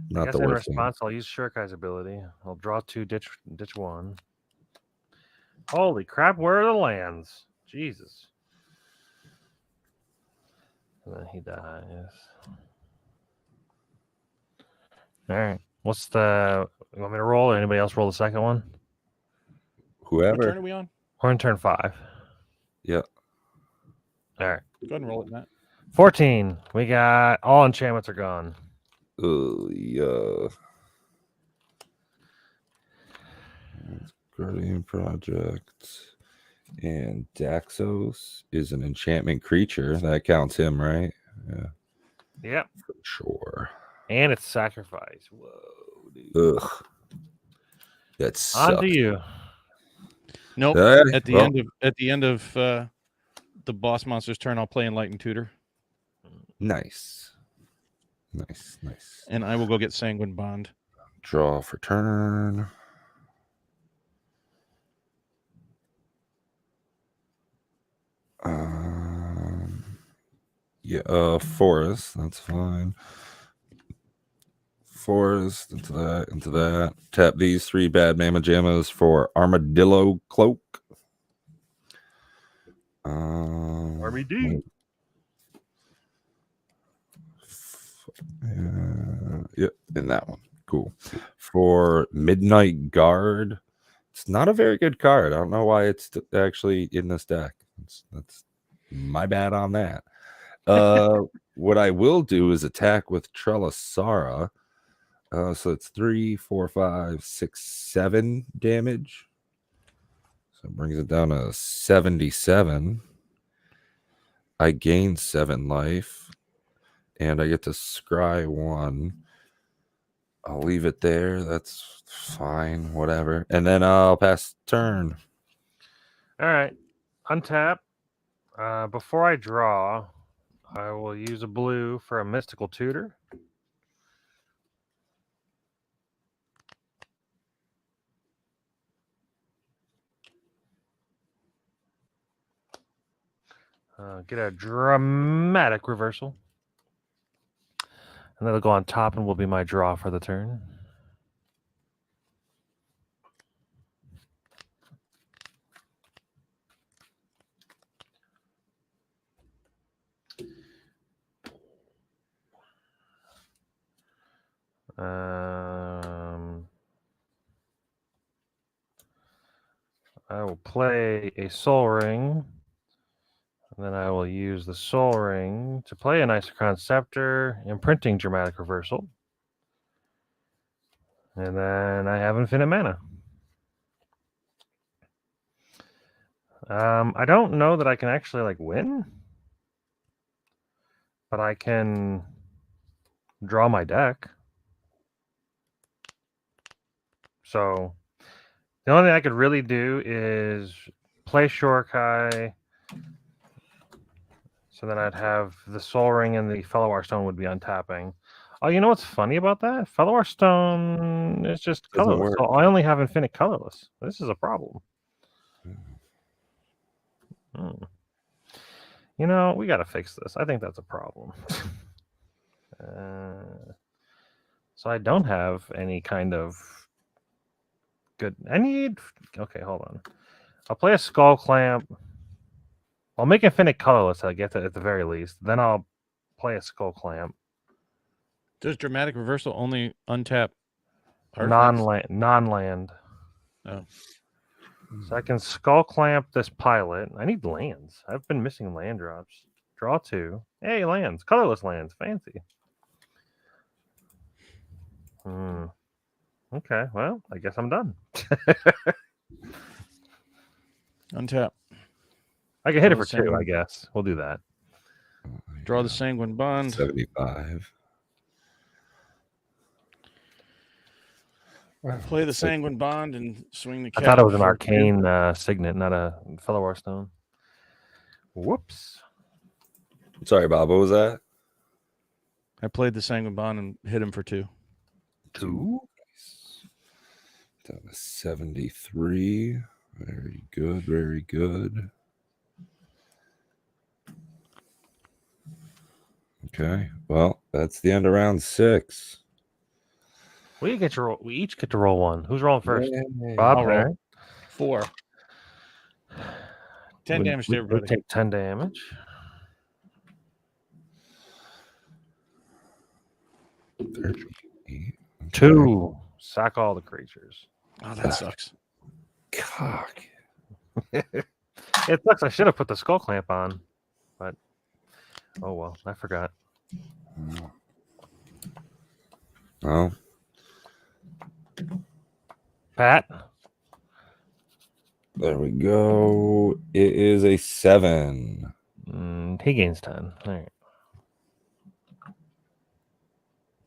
not the worst. In response, I'll use Shurikai's ability. I'll draw 2, ditch 1. Holy crap, where are the lands? Jesus. And then he dies. All right. What's the... You want me to roll or anybody else roll the second one? Whoever. What turn are we on? We're in turn 5. Yeah. All right. Go ahead and roll it, Matt. 14. We got all enchantments are gone. Yeah. Guardian Project. And Daxos is an enchantment creature. That counts him, right? Yeah. Yep. For sure. And it's sacrifice. Whoa, dude. Ugh. That's on to you. Nope. At the end of the boss monster's turn, I'll play Enlightened Tutor. Nice. And I will go get Sanguine Bond. Draw for turn. Yeah, forest. That's fine. Forest into that. Tap these 3 bad Mamma Jammas for Armadillo Cloak. Army D. Yep, in that one. Cool. For Midnight Guard, it's not a very good card. I don't know why it's actually in this deck. That's my bad on that. What I will do is attack with Trelasara. So it's 3, 4, 5, 6, 7 damage. So it brings it down to 77. I gain 7 life. And I get to scry 1. I'll leave it there. That's fine. Whatever. And then I'll pass turn. All right. Untap. Before I draw, I will use a blue for a mystical tutor. Get a dramatic reversal. And that'll go on top and will be my draw for the turn. I will play a Soul Ring. And then I will use the Soul Ring to play an Isochron Scepter, imprinting Dramatic Reversal. And then I have infinite mana. I don't know that I can actually like win, but I can draw my deck. So the only thing I could really do is play Shorekai. So then I'd have the Soul Ring and the Fellowar Stone would be untapping. Oh, you know what's funny about that? Fellowar Stone is just Doesn't colorless. work. So I only have infinite colorless. This is a problem. You know, we got to fix this. I think that's a problem. So I don't have any kind of good. Okay, hold on. I'll play a Skull Clamp. I'll make infinite colorless. I get at the very least. Then I'll play a Skull Clamp. Does dramatic reversal only untap artifacts? Non-land. Oh. So I can Skull Clamp this pilot. I need lands. I've been missing land drops. Draw 2. Hey, lands. Colorless lands. Fancy. Okay, well, I guess I'm done. Untap. I can hit it for 2, I guess. We'll do that. Draw the Sanguine Bond. 75. Play the Sanguine Bond and swing the I thought it was an for arcane signet, not a Fellowar Stone. Whoops. Sorry, Bob. What was that? I played the Sanguine Bond and hit him for 2. 2? Down to 73. Very good. Very good. Okay. Well, that's the end of round 6. We each get to roll 1. Who's rolling first? Yay. Bob. I'll roll. Right. 4. 10 damage to everybody. We take 10 damage. 38. Okay. 2. Sack all the creatures. Oh, that sucks. Cock. It sucks. I should have put the Skull Clamp on, but oh well, I forgot. Oh. Pat. There we go. It is a 7. He gains 10. All right.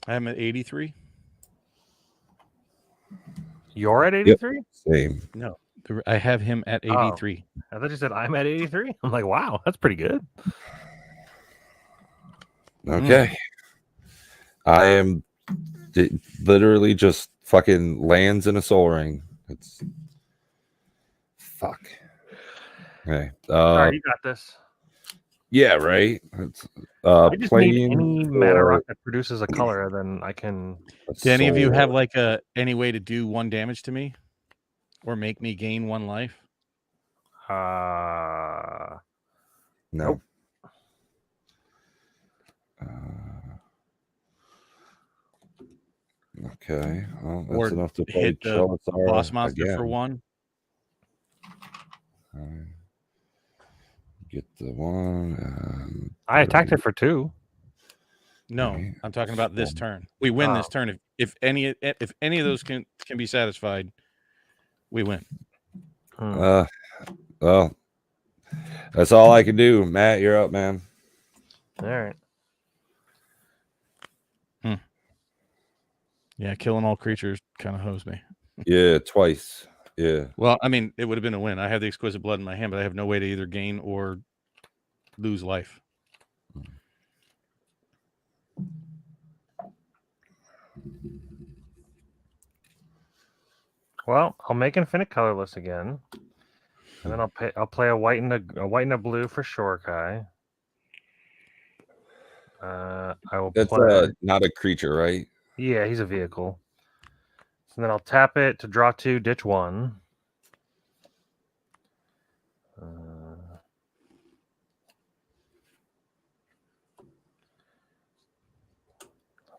I'm at 83. You're at 83? Yep, same. No, I have him at 83. I thought you said I'm at 83. I'm like, wow, that's pretty good. Okay. I am literally just fucking lands in a Soul Ring. It's fuck. Okay. All right, you got this. Yeah, right. It's I just need playing any mana rock that produces a color, then I can. Do any of you have like any way to do 1 damage to me, or make me gain 1 life? No. Nope. Okay, well, or that's enough to play hit the boss Charizard monster for again. 1. Get the 1. I attacked it for 2. No, Okay, I'm talking about this so- turn. We win this Oh. turn if any of those can be satisfied, we win. Well, that's all I can do. Matt, you're up, man. All right. Yeah, killing all creatures kind of hosed me. Yeah, twice. Yeah. Well, I mean, it would have been a win. I have the exquisite blood in my hand, but I have no way to either gain or lose life. Well, I'll make infinite colorless again, and then I'll play a white and a blue for Shorekai. I will That's play. not a creature, right? Yeah, he's a vehicle. So then I'll tap it to draw 2, ditch 1.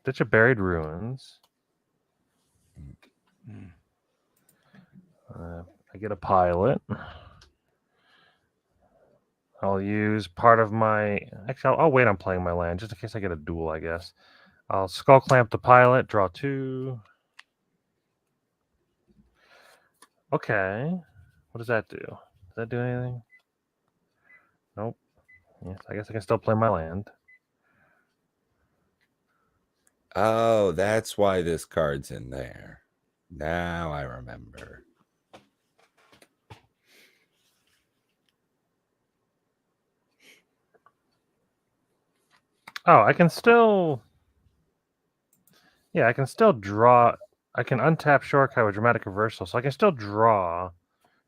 Ditch a Buried Ruins. I get a pilot. I'll use part of my... Actually, I'll wait on playing my land, just in case I get a duel, I guess. I'll Skull Clamp the pilot, draw 2. Okay. What does that do? Does that do anything? Nope. Yes, I guess I can still play my land. Oh, that's why this card's in there. Now I remember. Oh, I can still... Yeah, I can still draw... I can untap Shorekai with Dramatic Reversal, so I can still draw.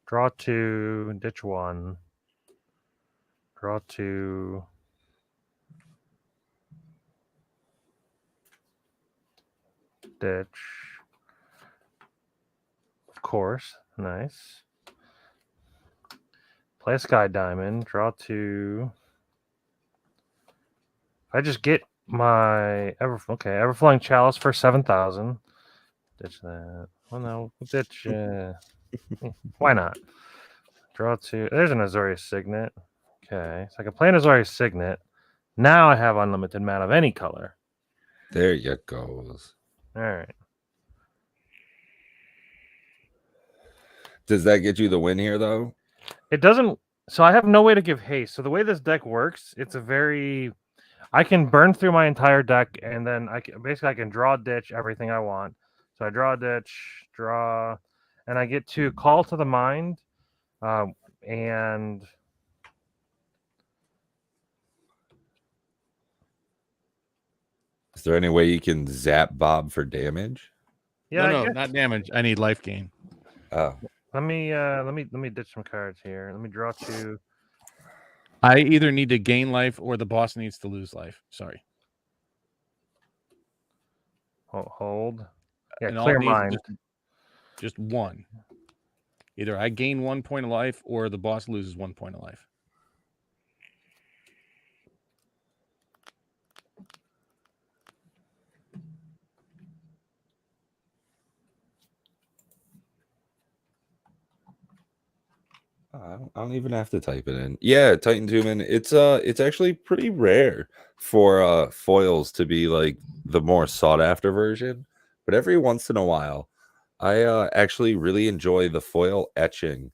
Draw 2, ditch 1. Draw 2. Ditch. Of course. Nice. Play a Sky Diamond. Draw 2. I just get my Everflowing Chalice for 7,000. Ditch that. Oh no, ditch. Why not? Draw 2. There's an Azorius Signet. Okay, so I can play an Azorius Signet. Now I have unlimited mana of any color. There you goes. All right. Does that get you the win here, though? It doesn't. So I have no way to give haste. So the way this deck works, it's a very... I can burn through my entire deck, and then I can draw, ditch everything I want. So I draw, ditch, draw, and I get to call to the mind, and Is there any way you can zap Bob for damage? yeah. No, not damage. I need life gain. Oh, Let me ditch some cards here. Let me draw 2. I either need to gain life or the boss needs to lose life. Sorry. Hold. Yeah, And all clear it needs is mind. just 1. Either I gain 1 point of life or the boss loses 1 point of life. I don't even have to type it in. Yeah, Titan Human. It's actually pretty rare for foils to be like the more sought after version, but every once in a while, I actually really enjoy the foil etching.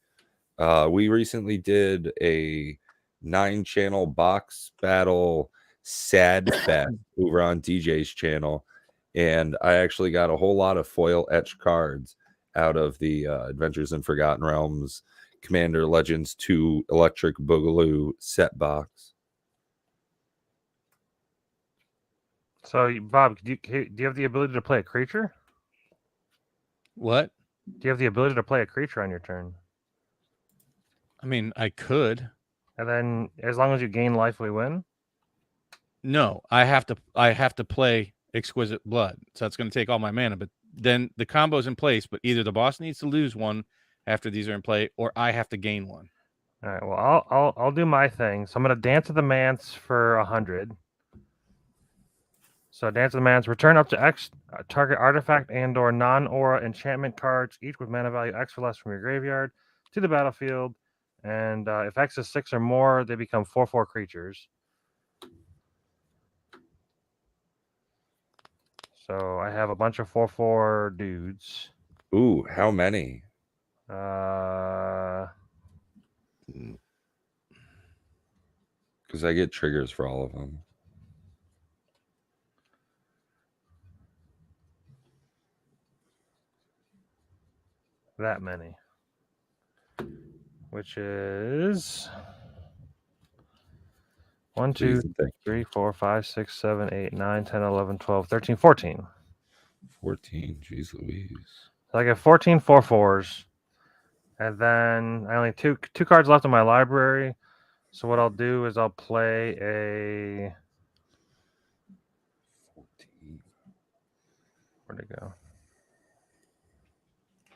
We recently did a 9-channel box battle sad fest over on DJ's channel, and I actually got a whole lot of foil etched cards out of the Adventures in Forgotten Realms Commander Legends 2 Electric Boogaloo set box. So, Bob, do you have the ability to play a creature? What? Do you have the ability to play a creature on your turn? I mean, I could. And then, as long as you gain life, we win? No, I have to play Exquisite Blood. So that's going to take all my mana, but then the combo's in place, but either the boss needs to lose 1 after these are in play, or I have to gain 1. All right. Well, I'll do my thing. So I'm gonna Dance of the Manse for 100. So Dance of the Man's return up to X target artifact and/or non-aura enchantment cards, each with mana value X or less from your graveyard, to the battlefield. And if X is 6 or more, they become 4/4 creatures. So I have a bunch of 4/4 dudes. Ooh, how many? Uh, Because I get triggers for all of them. that many. Which is 1, 2, 3, 4, 5, 6, 7, 8, 9, 10, 11, 12, 13, 14. 14, jeez Louise. So I get 14 4/4s. And then I only have two cards left in my library. So what I'll do is I'll play a 14. where'd it go?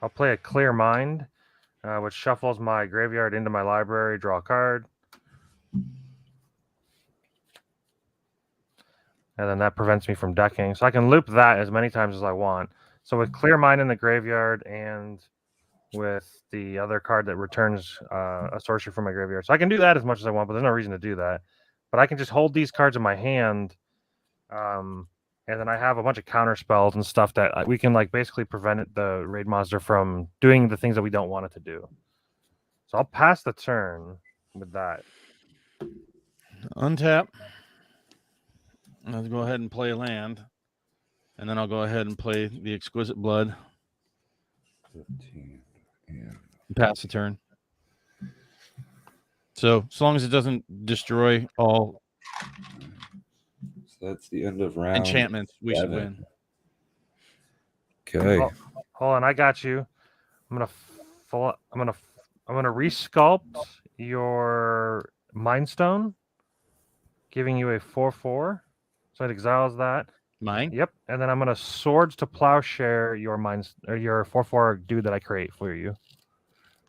I'll play a Clear Mind, which shuffles my graveyard into my library, draw a card. And then that prevents me from decking. So I can loop that as many times as I want. So with Clear Mind in the graveyard and with the other card that returns a sorcery from my graveyard. So I can do that as much as I want, but there's no reason to do that. But I can just hold these cards in my hand. And then I have a bunch of counter spells and stuff that we can like basically prevent the raid monster from doing the things that we don't want it to do. So I'll pass the turn with that. Untap. Let's go ahead and play a land. And then I'll go ahead and play the Exquisite Blood. 15. Yeah. Pass the turn. So as long as it doesn't destroy all So that's the end of round. enchantments, we should 7. win. Okay. Hold on, I got you. I'm gonna resculpt your Mind Stone, giving you a 4/4. So it exiles that. Mine? Yep. And then I'm gonna Swords to Plowshare your your 4/4 dude that I create for you.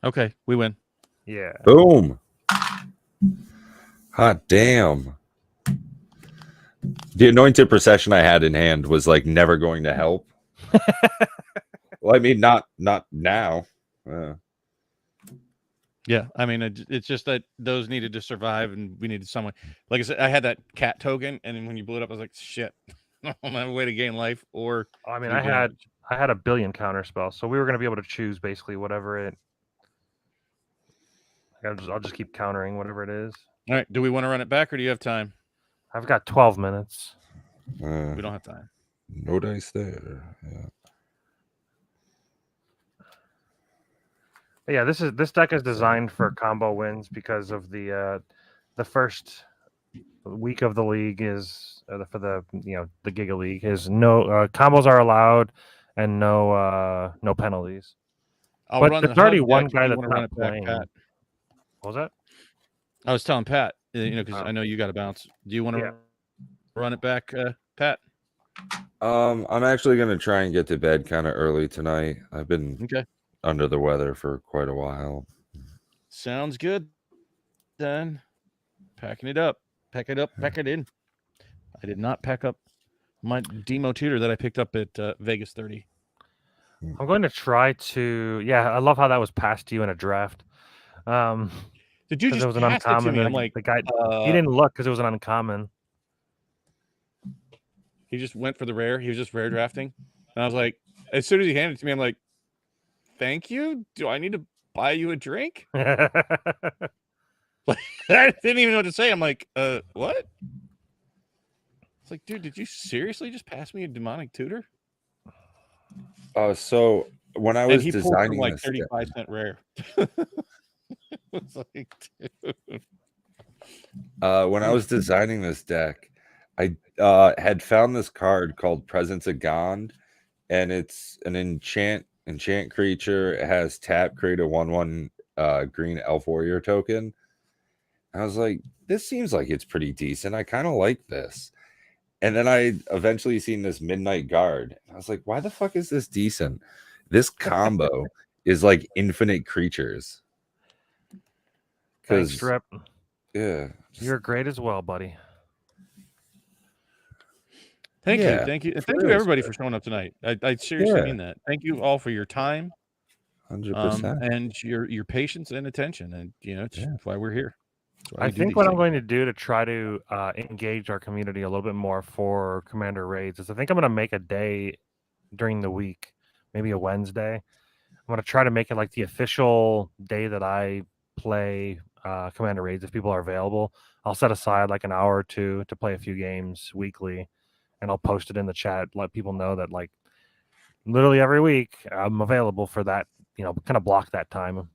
Okay, we win. Yeah. Boom. Hot damn. The Anointed Procession I had in hand was like never going to help. Well, I mean, not now. Yeah, I mean, it's just that those needed to survive, and we needed someone. Like I said, I had that cat token, and then when you blew it up, I was like, "Shit, I'm on my way to gain life." Or I mean, do I damage. had a billion counter spells, so we were gonna be able to choose basically whatever it. I'll just keep countering whatever it is. All right, do we want to run it back, or do you have time? I've got 12 minutes. We don't have time. No dice there. Yeah. But yeah, this deck is designed for combo wins because of the first week of the league is for the the Giga League is no combos are allowed and no penalties. I'll But run there's the already hug one deck if guy you that's want to run not it back, playing. Pat. What was that? I was telling Pat, because Oh. I know you got to bounce. Do you want to Yeah. run it back, Pat? I'm actually gonna try and get to bed kind of early tonight. I've been Okay, under the weather for quite a while. sounds good. Then packing it up, pack it up, pack it in. I did not pack up my demo tutor that I picked up at Vegas 30. I'm going to try to. Yeah, I love how that was passed to you in a draft. Did you Because just it was an pass it to uncommon. me? The, I'm like, the guy he didn't look because it was an uncommon. He just went for the rare. He was just rare drafting, and I was like, as soon as he handed it to me, I'm like, "Thank you. Do I need to buy you a drink?" I didn't even know what to say. I'm like, what? It's like, dude, did you seriously just pass me a demonic tutor? So when I And was he pulled from designing like this, 35-cent rare. It's like, dude. when I was designing this deck, I had found this card called Presence of Gond, and it's an enchant creature. It has tap, create a 1/1 green elf warrior token. I was like, this seems like it's pretty decent. I kind of like this. And then I eventually seen this Midnight Guard. I was like, why the fuck is this decent? This combo is like infinite creatures. Thanks, Strip. Yeah. You're great as well, buddy. Thank you, Yeah, thank you, and for thank you real, everybody sir. for showing up tonight. I seriously Yeah, mean that. Thank you all for your time, 100%. and your patience and attention, and it's Yeah. why we're here. That's why I we do think these what I'm things. going to do to try to engage our community a little bit more for Commander Raids is I think I'm going to make a day during the week, maybe a Wednesday. I'm going to try to make it like the official day that I play Commander Raids if people are available. I'll set aside like an hour or two to play a few games weekly, and I'll post it in the chat, let people know that like literally every week I'm available for that, kind of block that time.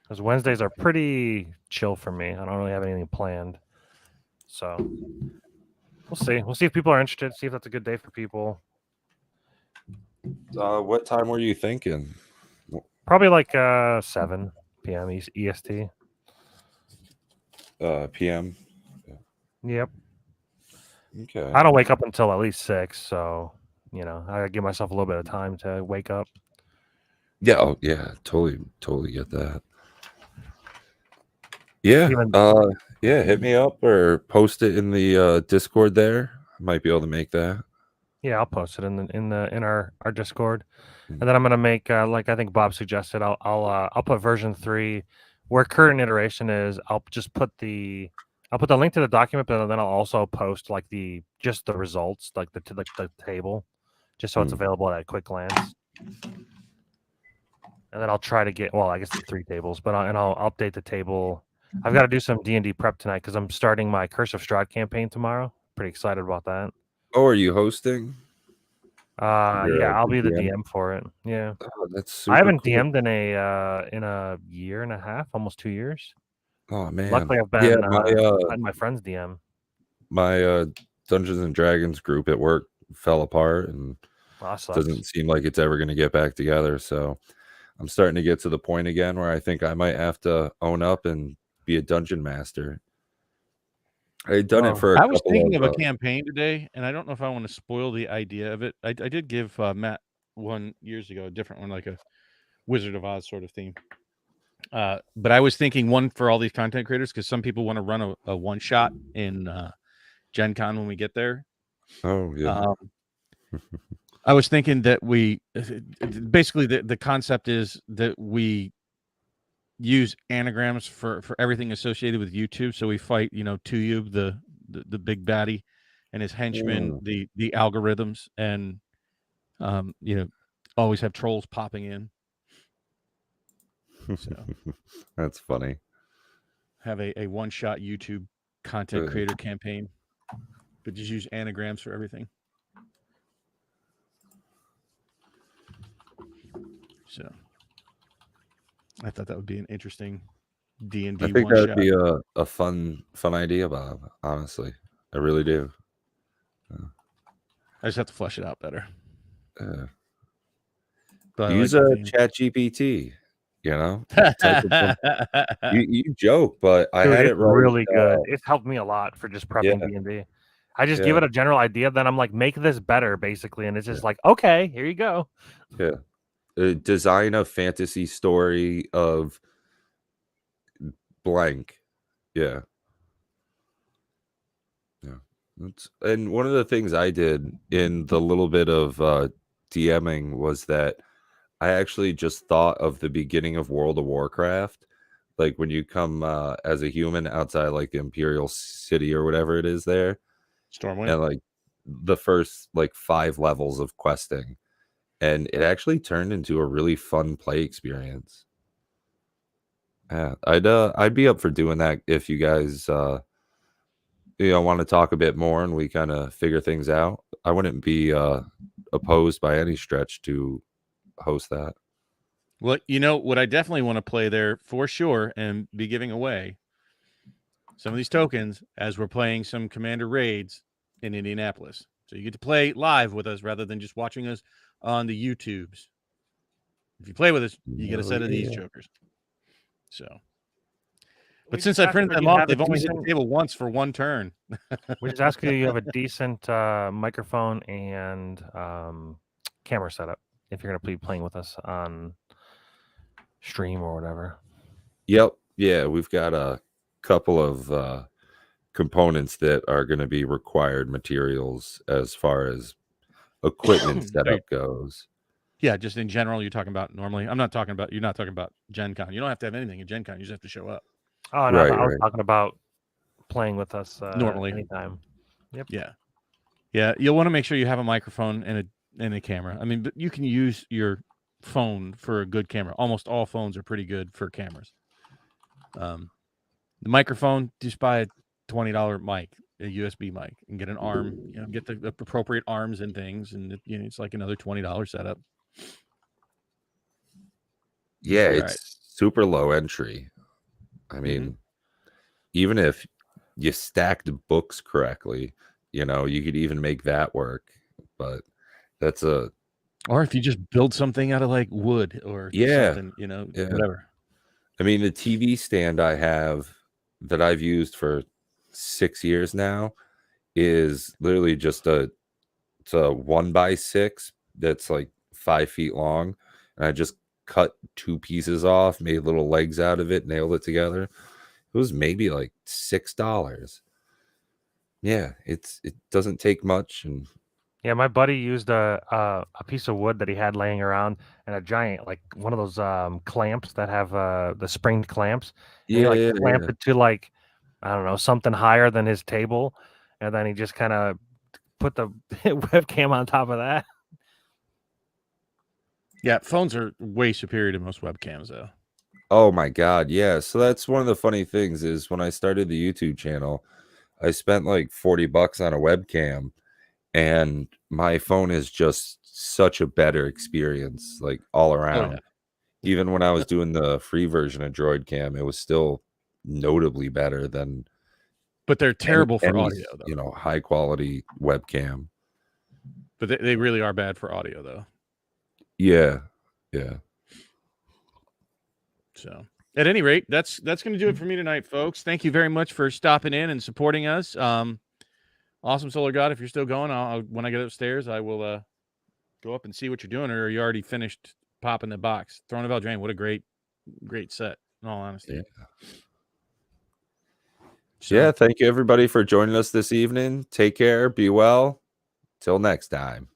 Because Wednesdays are pretty chill for me. I don't really have anything planned. So we'll see. We'll see if people are interested, see if that's a good day for people. What time were you thinking? Probably like 7 p.m. EST. PM? Yep. Okay. I don't wake up until at least 6, so I gotta give myself a little bit of time to wake up. Yeah, oh, yeah, totally get that. Yeah, yeah, hit me up or post it in the Discord there. I might be able to make that. Yeah, I'll post it in our Discord, and then I'm gonna make like I think Bob suggested. I'll put version 3 where current iteration is. I'll put the link to the document, but then I'll also post like just the results, like the table, just so it's available at a quick glance. And then I'll try to get I guess the 3 tables, but I'll update the table. I've got to do some D&D prep tonight because I'm starting my Curse of Strahd campaign tomorrow. Pretty excited about that. Oh, are you hosting? Yeah, I'll be the DM? DM for it. Yeah. Oh, that's super I haven't cool. DM'd in a year and a half, almost 2 years. Oh man. Luckily, I've Yeah, been my friend's DM. my Dungeons and Dragons group at work fell apart and doesn't seem like it's ever going to get back together. So I'm starting to get to the point again where I think I might have to own up and be a dungeon master. I had done it for a I was couple thinking of of a campaign today, and I don't know if I want to spoil the idea of it. I did give Matt one years ago, a different one, like a Wizard of Oz sort of theme. But I was thinking one for all these content creators because some people want to run a one shot in Gen Con when we get there. Oh yeah. I was thinking that we basically the concept is that we use anagrams for everything associated with YouTube. So we fight, Tuyub, the big baddie, and his henchmen, the algorithms, and always have trolls popping in. So that's funny. Have a one-shot YouTube content creator campaign, but just use anagrams for everything. So I thought that would be an interesting D&D I think one-shot. that'd be a fun idea, Bob. Honestly, I really do. I just have to flesh it out better. Use a ChatGPT. You joke, but I had it right. Really good. It's helped me a lot for just prepping D&D. I just give it a general idea, then I'm like, make this better, basically, and it's just like, okay, here you go. Yeah, design a fantasy story of blank. Yeah. And one of the things I did in the little bit of DMing was that I actually just thought of the beginning of World of Warcraft, like when you come as a human outside like the Imperial City or whatever it is there, Stormwind, and like the first like 5 levels of questing, and it actually turned into a really fun play experience. Yeah, I'd be up for doing that if you guys want to talk a bit more and we kind of figure things out. I wouldn't be opposed by any stretch to host that. Well, what I definitely want to play there for sure and be giving away some of these tokens as we're playing some Commander Raids in Indianapolis. So you get to play live with us rather than just watching us on the YouTubes. If you play with us, you get a set of these jokers. So, but since I printed them off, they've only hit the table once for one turn. We just ask you have a decent microphone and camera setup if you're going to be playing with us on stream or whatever. Yep. Yeah, we've got a couple of components that are going to be required materials as far as equipment setup goes. Yeah, just in general, you're talking about normally. You're not talking about Gen Con. You don't have to have anything at Gen Con. You just have to show up. Oh, no, I was talking about playing with us normally anytime. Yep. Yeah. You'll want to make sure you have a microphone and a camera. I mean, but you can use your phone for a good camera. Almost all phones are pretty good for cameras. The microphone, just buy a $20 mic, a USB mic, and get an arm. Get the appropriate arms and things, and it's like another $20 setup. Yeah, it's super low entry. I mean, even if you stacked books correctly, you could even make that work. But or if you just build something out of like wood or something, whatever. I mean, the TV stand I have that I've used for 6 years now is literally just it's a 1x6 that's like 5 feet long, and I just cut 2 pieces off, made little legs out of it, nailed it together. It was maybe like $6. Yeah, it doesn't take much. And yeah, my buddy used a piece of wood that he had laying around and a giant, like one of those clamps that have the springed clamps. And he clamped it to like, I don't know, something higher than his table, and then he just kind of put the webcam on top of that. Yeah, phones are way superior to most webcams, though. Oh my God, yeah. So that's one of the funny things is when I started the YouTube channel, I spent like $40 on a webcam, and my phone is just such a better experience, like all around. Oh, yeah. Even when I was doing the free version of Droid Cam, it was still notably better than. But they're terrible for audio, though. High quality webcam. But they really are bad for audio, though. Yeah. So, at any rate, that's going to do it for me tonight, folks. Thank you very much for stopping in and supporting us. Awesome Solar God, if you're still going, when I get upstairs, I will go up and see what you're doing, or are you already finished popping the box? Throne of Eldraine, what a great set, in all honesty. Yeah, thank you everybody for joining us this evening. Take care, be well. Till next time.